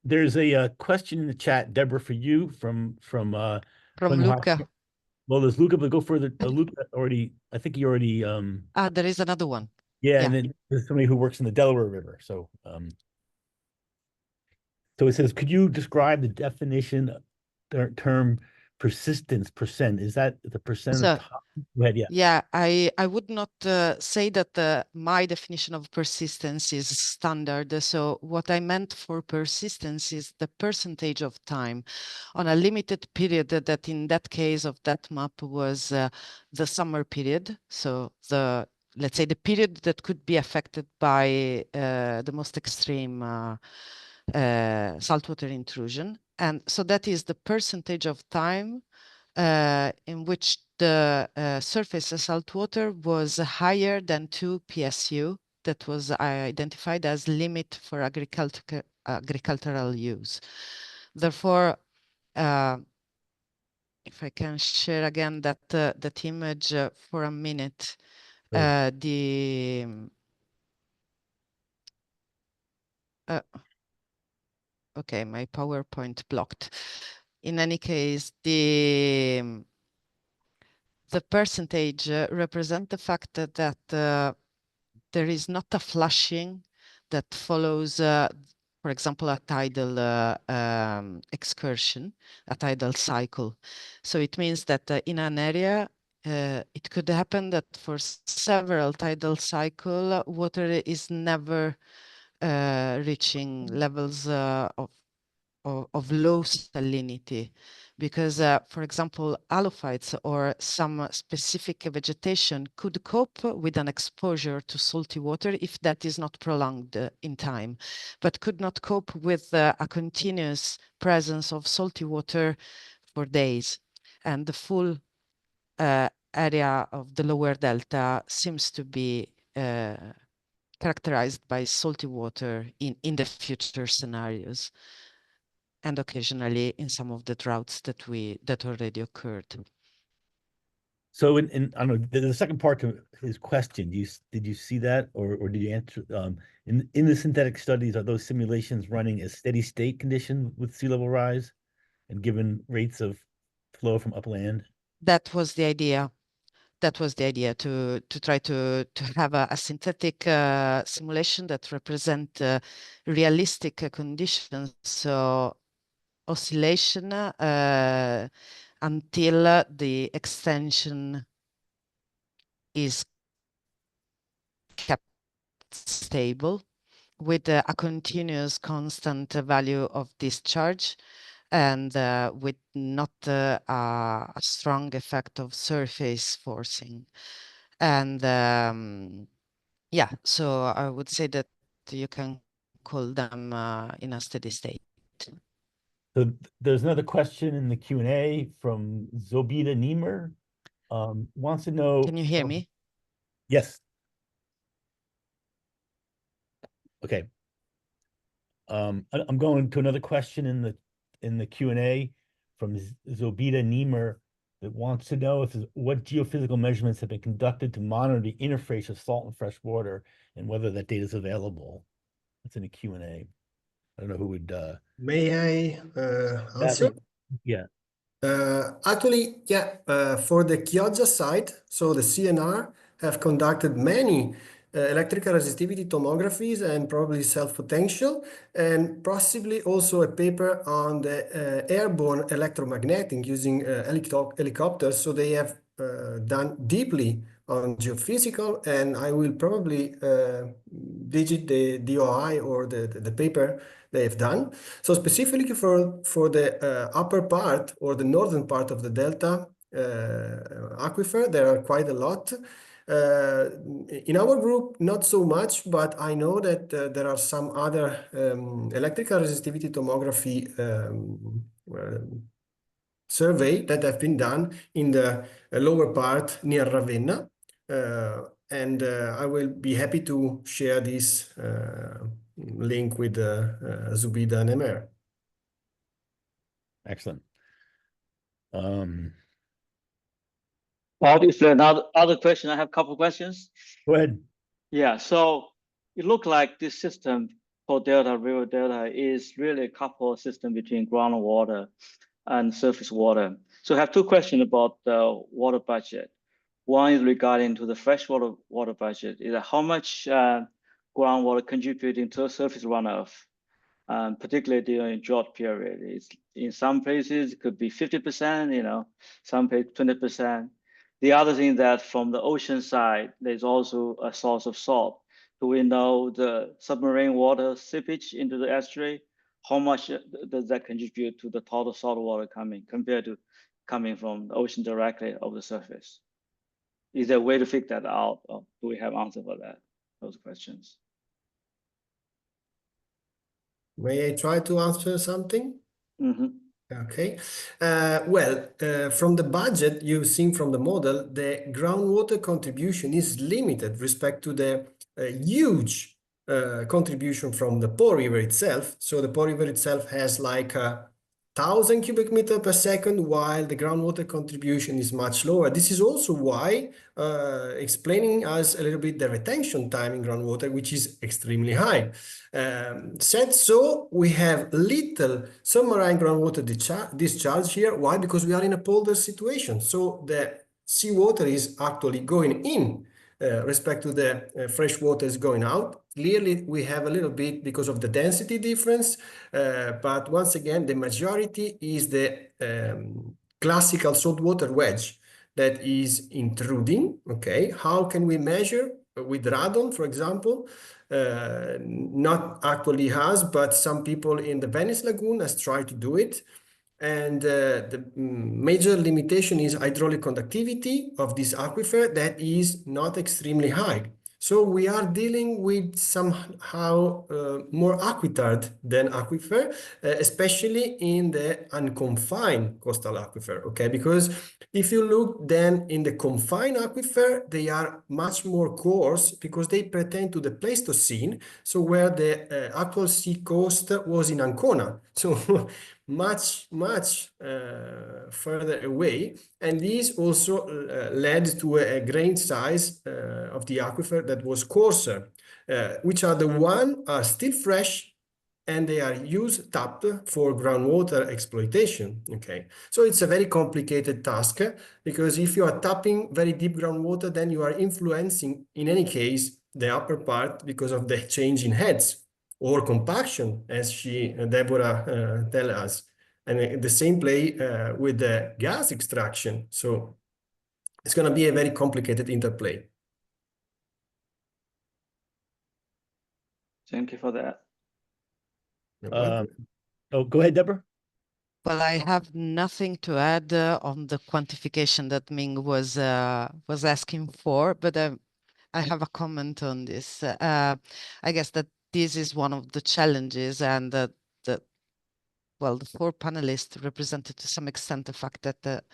There's a question in the chat, Deborah, for you from Luca. Well, there's Luca, but go further. Luca already, I think he already there is another one. yeah, and then there's somebody who works in the Delaware River. So so it says, could you describe the definition of the term persistence percent? Is that the percent of time? Go ahead, yeah. Yeah, I would not say that my definition of persistence is standard. So what I meant for persistence is the percentage of time on a limited period that in that case of that map was the summer period. So let's say the period that could be affected by the most extreme saltwater intrusion. And so that is the percentage of time in which the surface saltwater was higher than 2 PSU that was identified as limit for agricultural use. Therefore, if I can share again that image for a minute, okay, my PowerPoint blocked. In any case, the percentage represent the fact that there is not a flushing that follows, for example, a tidal excursion, a tidal cycle. So it means that in an area, it could happen that for several tidal cycle, water is never reaching levels of of low salinity, because, for example, halophytes or some specific vegetation could cope with an exposure to salty water if that is not prolonged in time, but could not cope with a continuous presence of salty water for days. And the full area of the lower delta seems to be characterized by salty water in the future scenarios, and occasionally in some of the droughts that already occurred. So in I don't know, the second part to his question, did you see that, or did you answer, in the synthetic studies, are those simulations running as steady state condition with sea level rise and given rates of flow from upland? That was the idea. That was the idea, to try to have a synthetic simulation that represent realistic conditions. So oscillation until the extension is kept stable with a continuous constant value of discharge, and with not a strong effect of surface forcing. And yeah, so I would say that you can call them in a steady state. So there's another question in the Q&A from Zobida Niemer. Wants to know. Can you hear me? Yes. Okay. I'm going to another question in the Q&A from Zobida Niemer that wants to know what geophysical measurements have been conducted to monitor the interface of salt and fresh water and whether that data is available. That's in the Q&A. I don't know who would. May I answer? Yeah. Actually, yeah, for the Chioggia site, so the CNR have conducted many electrical resistivity tomographies and probably self-potential, and possibly also a paper on the airborne electromagnetic using helicopters. So they have done deeply on geophysical, and I will probably digit the DOI or the paper they have done. So specifically for the upper part or the northern part of the delta aquifer, there are quite a lot. In our group, not so much, but I know that there are some other electrical resistivity tomography survey that have been done in the lower part near Ravenna. And I will be happy to share this link with Zubida and Emer. Excellent. Bob, if there are other question, I have a couple of questions. Go ahead. Yeah, so it looked like this system for Delta, River Delta is really a couple of system between groundwater and surface water. So I have two questions about the water budget. One is regarding to the freshwater water budget. Is how much groundwater contributing to surface runoff, particularly during drought period? It's, in some places it could be 50%, you know, some places 20%. The other thing that from the ocean side, there's also a source of salt. Do we know the submarine water seepage into the estuary? How much does that contribute to the total salt water coming compared to coming from the ocean directly over the surface? Is there a way to figure that out, or do we have answer for that? Those questions. May I try to answer something? Mm-hmm. Okay. From the budget you've seen from the model, the groundwater contribution is limited respect to the huge contribution from the Po River itself. So the Po River itself has like 1,000 cubic meter per second, while the groundwater contribution is much lower. This is also why explaining us a little bit the retention time in groundwater, which is extremely high. Said so, we have little submarine groundwater discharge here. Why? Because we are in a polder situation. So the seawater is actually going in respect to the fresh water is going out. Clearly, we have a little bit because of the density difference, but once again, the majority is the classical saltwater wedge that is intruding. Okay, how can we measure with radon, for example? not actually has, but some people in the Venice Lagoon has tried to do it. And the major limitation is hydraulic conductivity of this aquifer that is not extremely high. So we are dealing with somehow more aquitard than aquifer, especially in the unconfined coastal aquifer, okay? Because if you look then in the confined aquifer, they are much more coarse because they pertain to the Pleistocene, so where the actual sea coast was in Ancona. So much further away, and this also led to a grain size of the aquifer that was coarser, which are the one are still fresh, and they are tapped for groundwater exploitation. Okay, so it's a very complicated task, because if you are tapping very deep groundwater, then you are influencing, in any case, the upper part because of the change in heads or compaction, as Deborah tell us. And the same play with the gas extraction. So it's going to be a very complicated interplay. Thank you for that. Oh, go ahead, Deborah. Well, I have nothing to add on the quantification that Ming was asking for, but I have a comment on this. I guess that this is one of the challenges, and well, the four panelists represented to some extent the fact that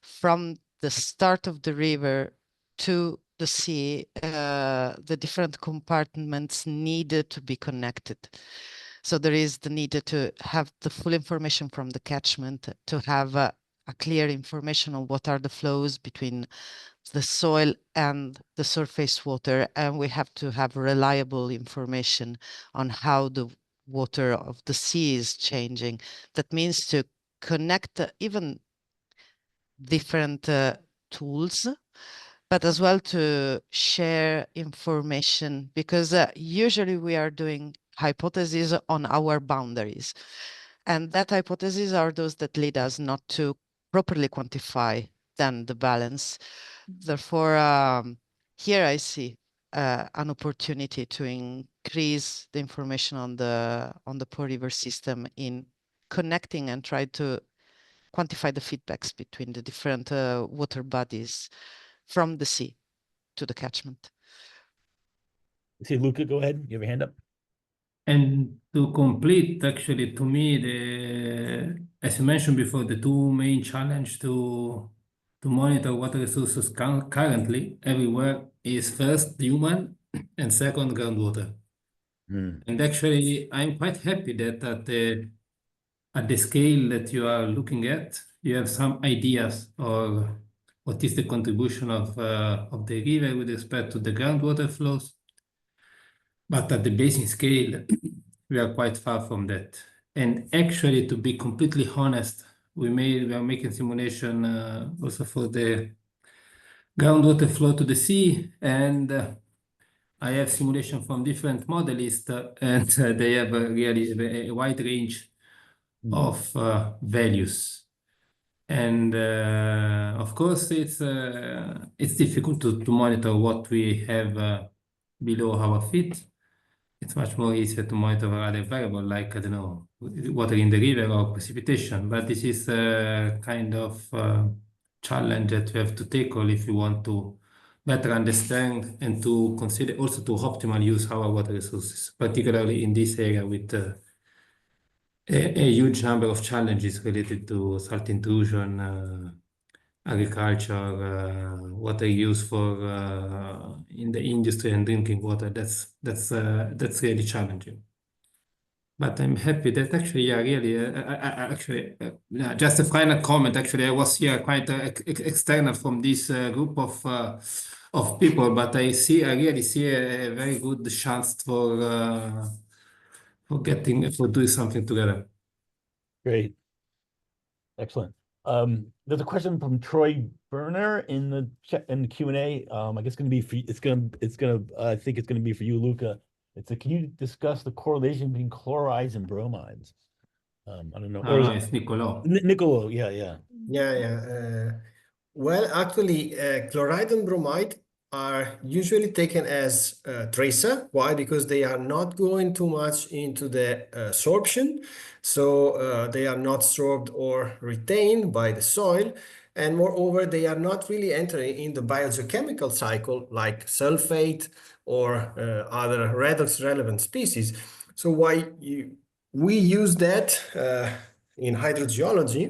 from the start of the river to the sea, the different compartments needed to be connected. So there is the need to have the full information from the catchment, to have a clear information on what are the flows between the soil and the surface water, and we have to have reliable information on how the water of the sea is changing. That means to connect even different tools, but as well to share information, because usually we are doing hypotheses on our boundaries, and that hypotheses are those that lead us not to properly quantify then the balance. Therefore, here I see an opportunity to increase the information on the Po River system in connecting and try to quantify the feedbacks between the different water bodies from the sea to the catchment. See, Luca, go ahead. You have your hand up. And to complete, actually, to me, as you mentioned before, the two main challenge to monitor water resources currently everywhere is first human and second groundwater. And actually, I'm quite happy that at the scale that you are looking at, you have some ideas or what is the contribution of the river with respect to the groundwater flows. But at the basin scale, we are quite far from that. And actually, to be completely honest, we are making simulation also for the groundwater flow to the sea, and I have simulation from different modelists, and they have really a wide range of values. And of course, it's difficult to monitor what we have below our feet. It's much more easier to monitor other variable like, I don't know, water in the river or precipitation. But this is a kind of challenge that we have to tackle if we want to better understand and to consider also to optimally use our water resources, particularly in this area with a huge number of challenges related to salt intrusion, agriculture, water use for in the industry and drinking water. That's really challenging. But I'm happy that actually, yeah, really, actually, just a final comment. Actually, I was here quite external from this group of people, but I really see a very good chance for doing something together. Great. Excellent. There's a question from Troy Berner in the chat, in the Q&A. I guess it's gonna be for I think it's gonna be for you, Luca. Can you discuss the correlation between chlorides and bromides? I don't know. Or It's Niccolò. Niccolò, yeah. Well, actually, chloride and bromide are usually taken as tracer. Why? Because they are not going too much into the sorption. So they are not sorbed or retained by the soil. And moreover, they are not really entering in the biogeochemical cycle like sulfate or other redox relevant species. So we use that in hydrogeology,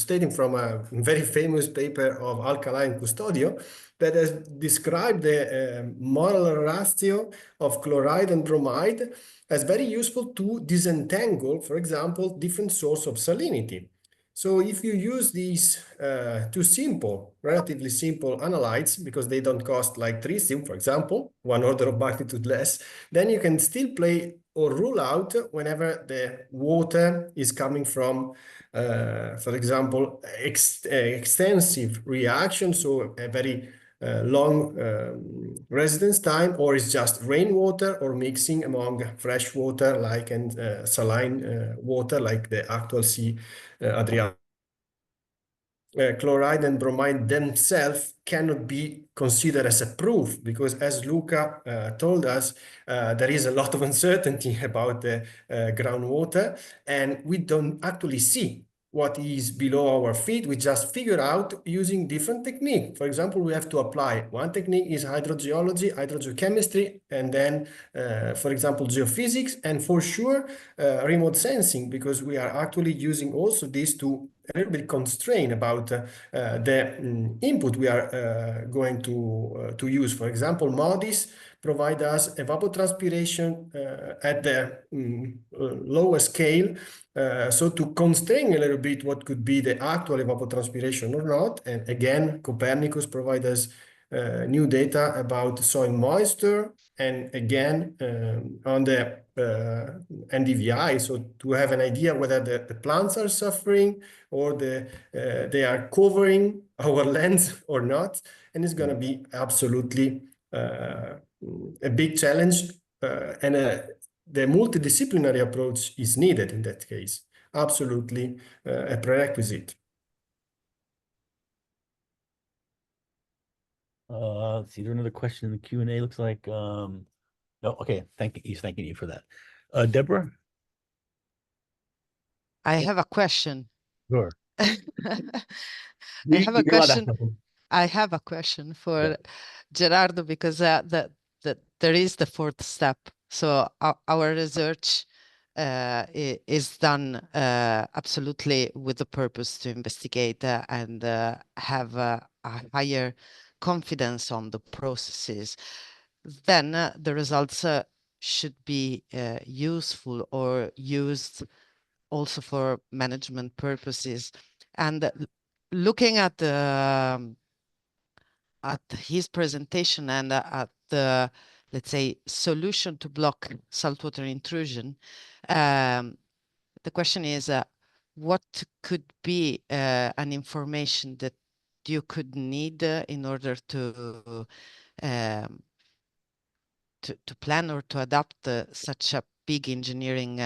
stating from a very famous paper of Alcalá Custodio that has described the molar ratio of chloride and bromide as very useful to disentangle, for example, different sources of salinity. So if you use these two relatively simple analytes, because they don't cost like tritium, for example, 1 order of magnitude less, then you can still play or rule out whenever the water is coming from, for example, extensive reaction, so a very long residence time, or it's just rainwater or mixing among fresh water like and saline water like the actual sea Adriatic. Chloride and bromide themselves cannot be considered as a proof because, as Luca told us, there is a lot of uncertainty about the groundwater, and we don't actually see what is below our feet. We just figure out using different techniques. For example, we have to apply one technique is hydrogeology, hydrogeochemistry, and then, for example, geophysics, and for sure, remote sensing, because we are actually using also this to a little bit constrain about the input we are going to use. For example, MODIS provide us evapotranspiration at the lower scale, so to constrain a little bit what could be the actual evapotranspiration or not. And again, Copernicus provide us new data about soil moisture, and again on the NDVI, so to have an idea whether the plants are suffering or they are covering our lands or not. And it's going to be absolutely a big challenge, and the multidisciplinary approach is needed in that case. Absolutely a prerequisite. Let's see, is there another question in the Q&A? Looks like, no, okay, he's thanking you for that. Deborah? I have a question. Sure. I have a You're allowed to question. have one. I have a question for Yeah. Gerardo, because there is the fourth step. So our research is done absolutely with the purpose to investigate and have a higher confidence on the processes. Then the results should be useful or used also for management purposes. And looking at his presentation and at the, let's say, solution to block saltwater intrusion, the question is, what could be an information that you could need in order to plan or to adapt such a big engineering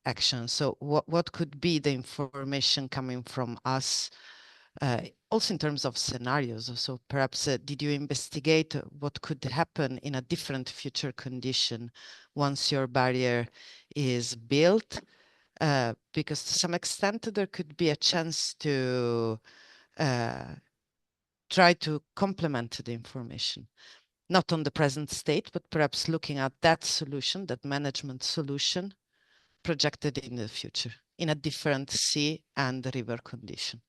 action? So what could be the information coming from us, also in terms of scenarios? So perhaps did you investigate what could happen in a different future condition once your barrier is built? Because to some extent there could be a chance to try to complement the information, not on the present state, but perhaps looking at that solution, that management solution, projected in the future in a different sea and river condition.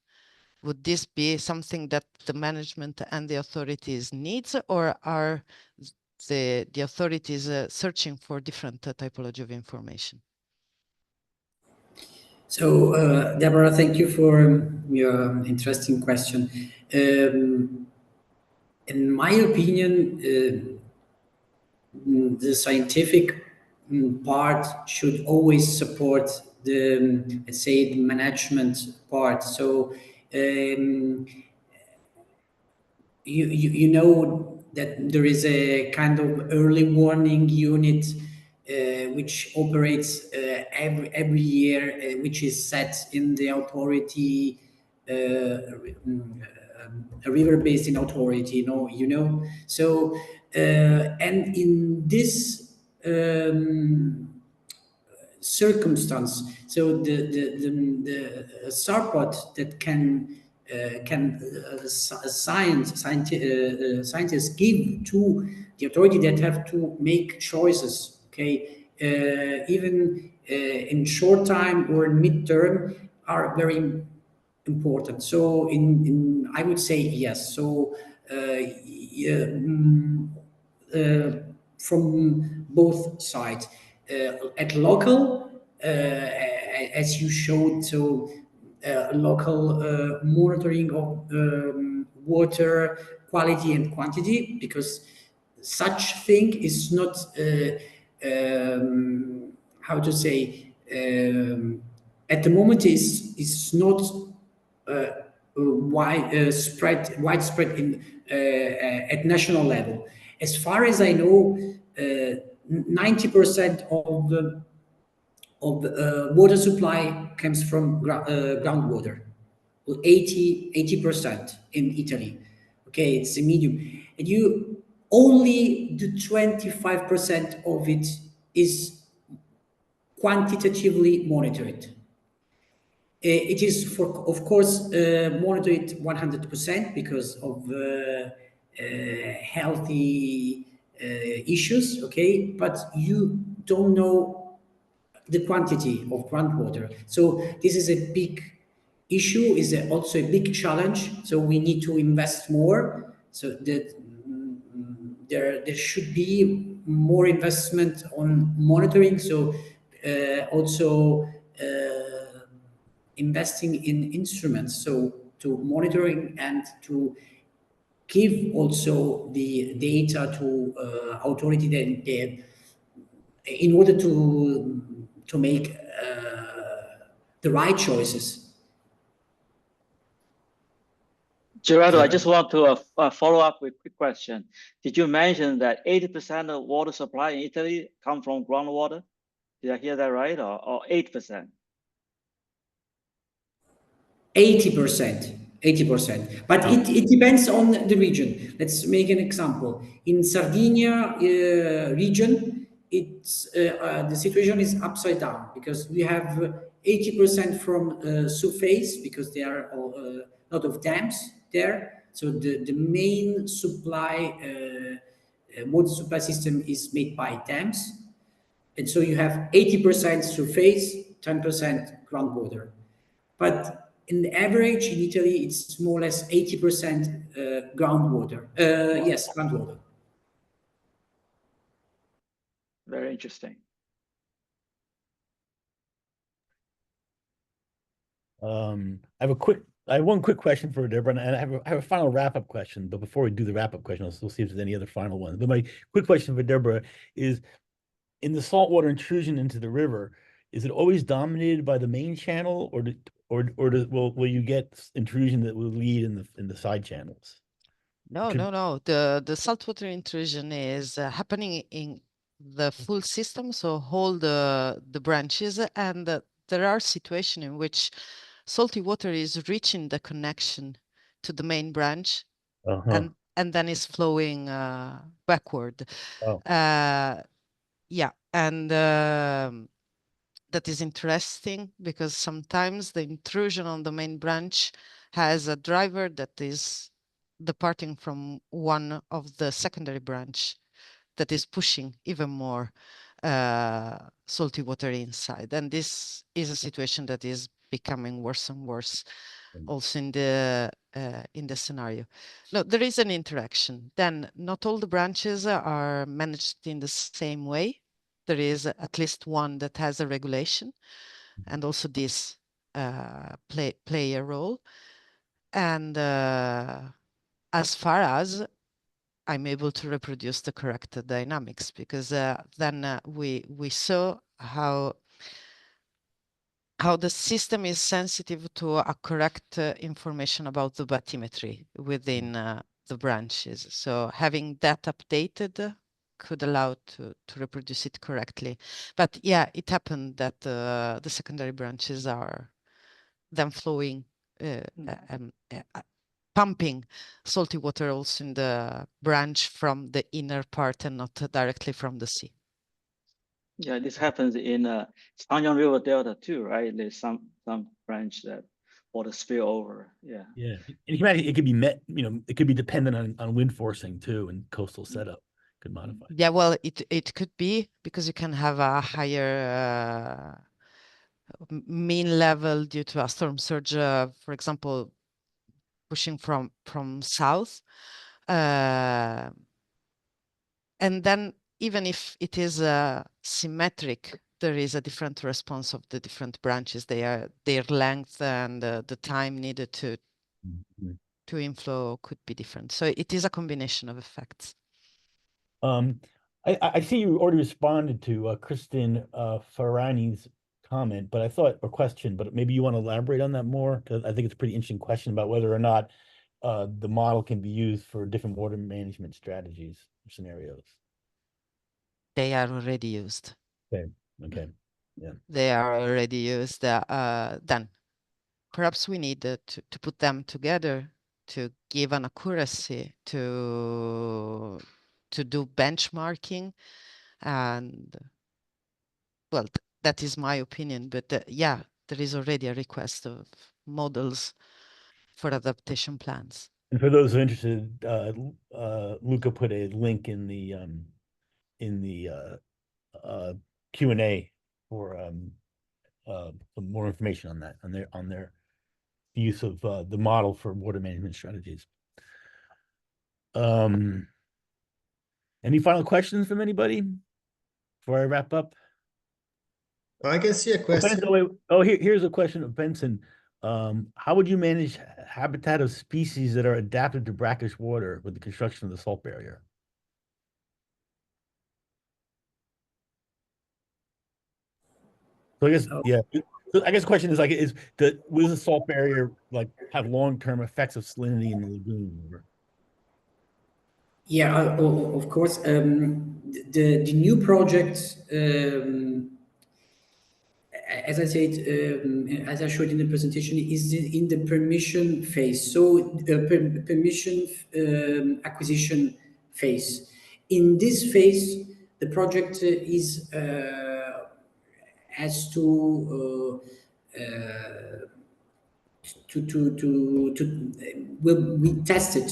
Would this be something that the management and the authorities needs, or are the authorities searching for different typology of information? So, Deborah, thank you for your interesting question. In my opinion, the scientific part should always support the, let's say, the management part. So you know that there is a kind of early warning unit which operates every year, which is set in the authority a river basin authority, you know. So and in this circumstance, so the sarpod that scientists give to the authority that have to make choices, okay, even in short time or in mid-term, are very important. So I would say yes. So from both sides, at local, as you showed, so local monitoring of water quality and quantity, because such thing is not how to say, at the moment is not widespread in at national level. As far as I know, 90% of the water supply comes from groundwater, 80% in Italy. Okay, it's a medium, and you only the 25% of it is quantitatively monitored. It is, of course, monitored 100% because of healthy issues, okay? But you don't know the quantity of groundwater. So this is a big issue, is also a big challenge. So we need to invest more, so that there should be more investment on monitoring. So also investing in instruments, so to monitoring and to give also the data to authority that in order to make the right choices. Gerardo, I just want to follow up with a quick question. Did you mention that 80% of water supply in Italy come from groundwater? Did I hear that right, or 8%? 80%, but it depends on the region. Let's make an example. In Sardinia region, it's the situation is upside down, because we have 80% from surface, because there are a lot of dams there. So the main supply water supply system is made by dams, and so you have 80% surface, 10% groundwater. But in the average in Italy, it's more or less 80% groundwater. Yes, groundwater. Very interesting. I have one quick question for Deborah, and I have a final wrap-up question. But before we do the wrap-up question, I'll still see if there's any other final ones. But my quick question for Deborah is, in the saltwater intrusion into the river, is it always dominated by the main channel, or will you get intrusion that will lead in the side channels? No. The saltwater intrusion is happening in the full system, so all the branches, and there are situations in which salty water is reaching the connection to the main branch, and then is flowing backward. Oh. Yeah, and that is interesting, because sometimes the intrusion on the main branch has a driver that is departing from one of the secondary branch that is pushing even more salty water inside. And this is a situation that is becoming worse and worse also in the scenario. No, there is an interaction. Then not all the branches are managed in the same way. There is at least one that has a regulation, and also this play a role. And as far as I'm able to reproduce the correct dynamics, because then we saw how the system is sensitive to a correct information about the bathymetry within the branches. So having that updated could allow to reproduce it correctly. But yeah, it happened that the secondary branches are then flowing pumping salty water also in the branch from the inner part and not directly from the sea. Yeah, this happens in Sanyang River Delta too, right? There's some branch that water spill over. Yeah. Yeah, and you can imagine it could be it could be dependent on wind forcing too and coastal setup could modify. Yeah, well, it could be because you can have a higher mean level due to a storm surge, for example, pushing from south. And then even if it is symmetric, there is a different response of the different branches. Their length and the time needed to inflow could be different. So it is a combination of effects. I see you already responded to Kristen Farani's comment, but I thought, or question, but maybe you want to elaborate on that more, because I think it's a pretty interesting question about whether or not the model can be used for different water management strategies or scenarios. They are already used. Okay, yeah. They are already used. Then perhaps we need to put them together to give an accuracy to do benchmarking, and well, that is my opinion. But yeah, there is already a request of models for adaptation plans. And for those who are interested, Luca put a link in the Q&A for some more information on that, on their use of the model for water management strategies. Any final questions from anybody before I wrap up? I can see a question. Here's a question of Benson. How would you manage habitat of species that are adapted to brackish water with the construction of the salt barrier? So I guess, yeah. So I guess the question is will the salt barrier have long-term effects of salinity in the lagoon? Yeah, of course. The new project, as I said, as I showed in the presentation, is in the permission phase. So permission acquisition phase. In this phase, the project has to will be tested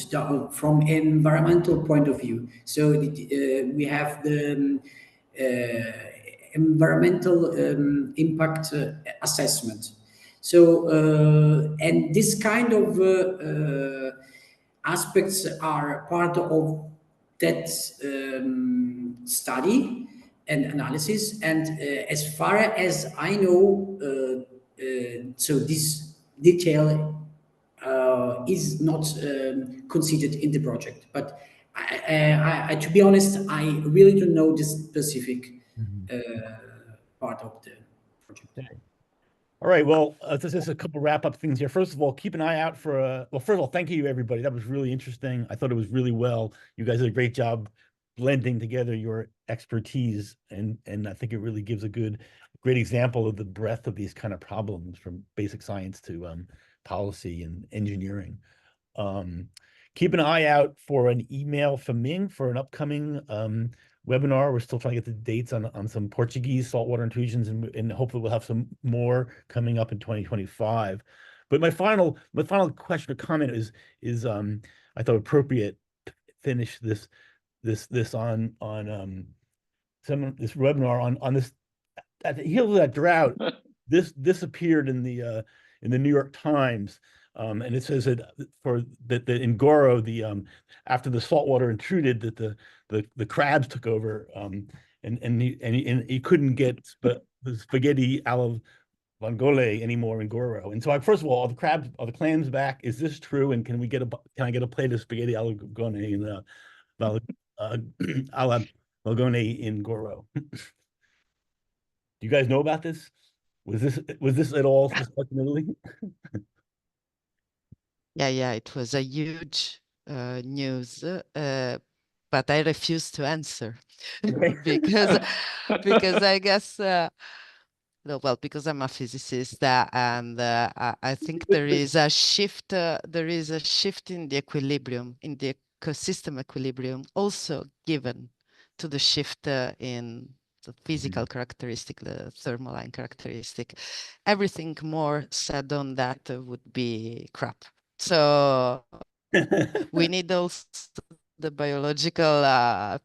from an environmental point of view. So we have the environmental impact assessment. So and this kind of aspects are part of that study and analysis. And as far as I know, so this detail is not considered in the project. But I, to be honest, I really don't know this specific part of the project. Okay. All right, well, this is a couple wrap-up things here. First of all, keep an eye out for well, first of all, thank you, everybody. That was really interesting. I thought it was really well. You guys did a great job blending together your expertise, and I think it really gives a great example of the breadth of these kind of problems, from basic science to policy and engineering. Keep an eye out for an email from Ming for an upcoming webinar. We're still trying to get the dates on some Portuguese saltwater intrusions, and hopefully we'll have some more coming up in 2025. But my final question or comment is I thought appropriate to finish this on this webinar on this at the heels of that drought. This appeared in the New York Times. And it says that in Goro, after the saltwater intruded, that the crabs took over, and he couldn't get the spaghetti alla vongole anymore in Goro. And so, first of all, are the clams back? Is this true? And can I get a plate of spaghetti alla vongole alla vongole in Goro? Do you guys know about this? Was this at all discussed in Italy? Yeah, it was a huge news, but I refuse to answer because I guess well, because I'm a physicist, and I think there is a shift. There is a shift in the equilibrium, in the ecosystem equilibrium, also given to the shift in the physical characteristic, the thermoline characteristic. Everything more said on that would be crap. So we need also the biological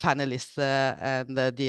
panelists and the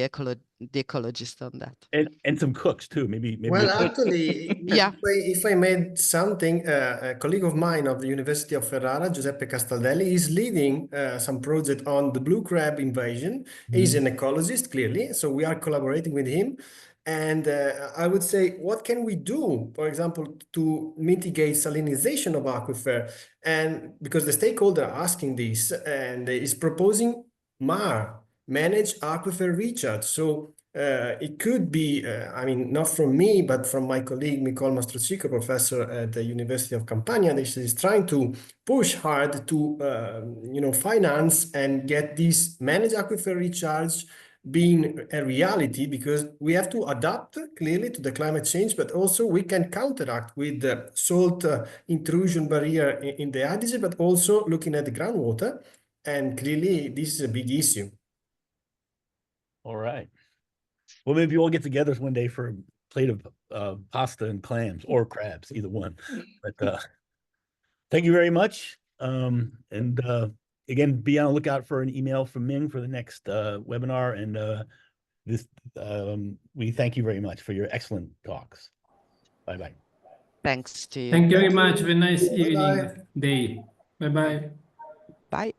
ecologist on that. And some cooks too, maybe. Well, actually, Yeah. if I made something, a colleague of mine of the University of Ferrara, Giuseppe Castaldelli, is leading some project on the blue crab invasion. He's an ecologist, clearly, so we are collaborating with him. And I would say, what can we do, for example, to mitigate salinization of aquifer? And because the stakeholder are asking this, and is proposing MAR, Managed Aquifer Recharge. So it could be, I mean, not from me, but from my colleague, Nicole Mastrocico, professor at the University of Campania. This is trying to push hard to, finance and get this managed aquifer recharge being a reality, because we have to adapt clearly to the climate change, but also we can counteract with the salt intrusion barrier in the Adige, but also looking at the groundwater. And clearly, this is a big issue. All right. Well, maybe we'll get together one day for a plate of pasta and clams or crabs, either one. But thank you very much. And again, be on the lookout for an email from Ming for the next webinar. And we thank you very much for your excellent talks. Bye-bye. Thanks to you. Thank you very much. Have a nice Bye-bye. evening, day. Bye-bye. Bye.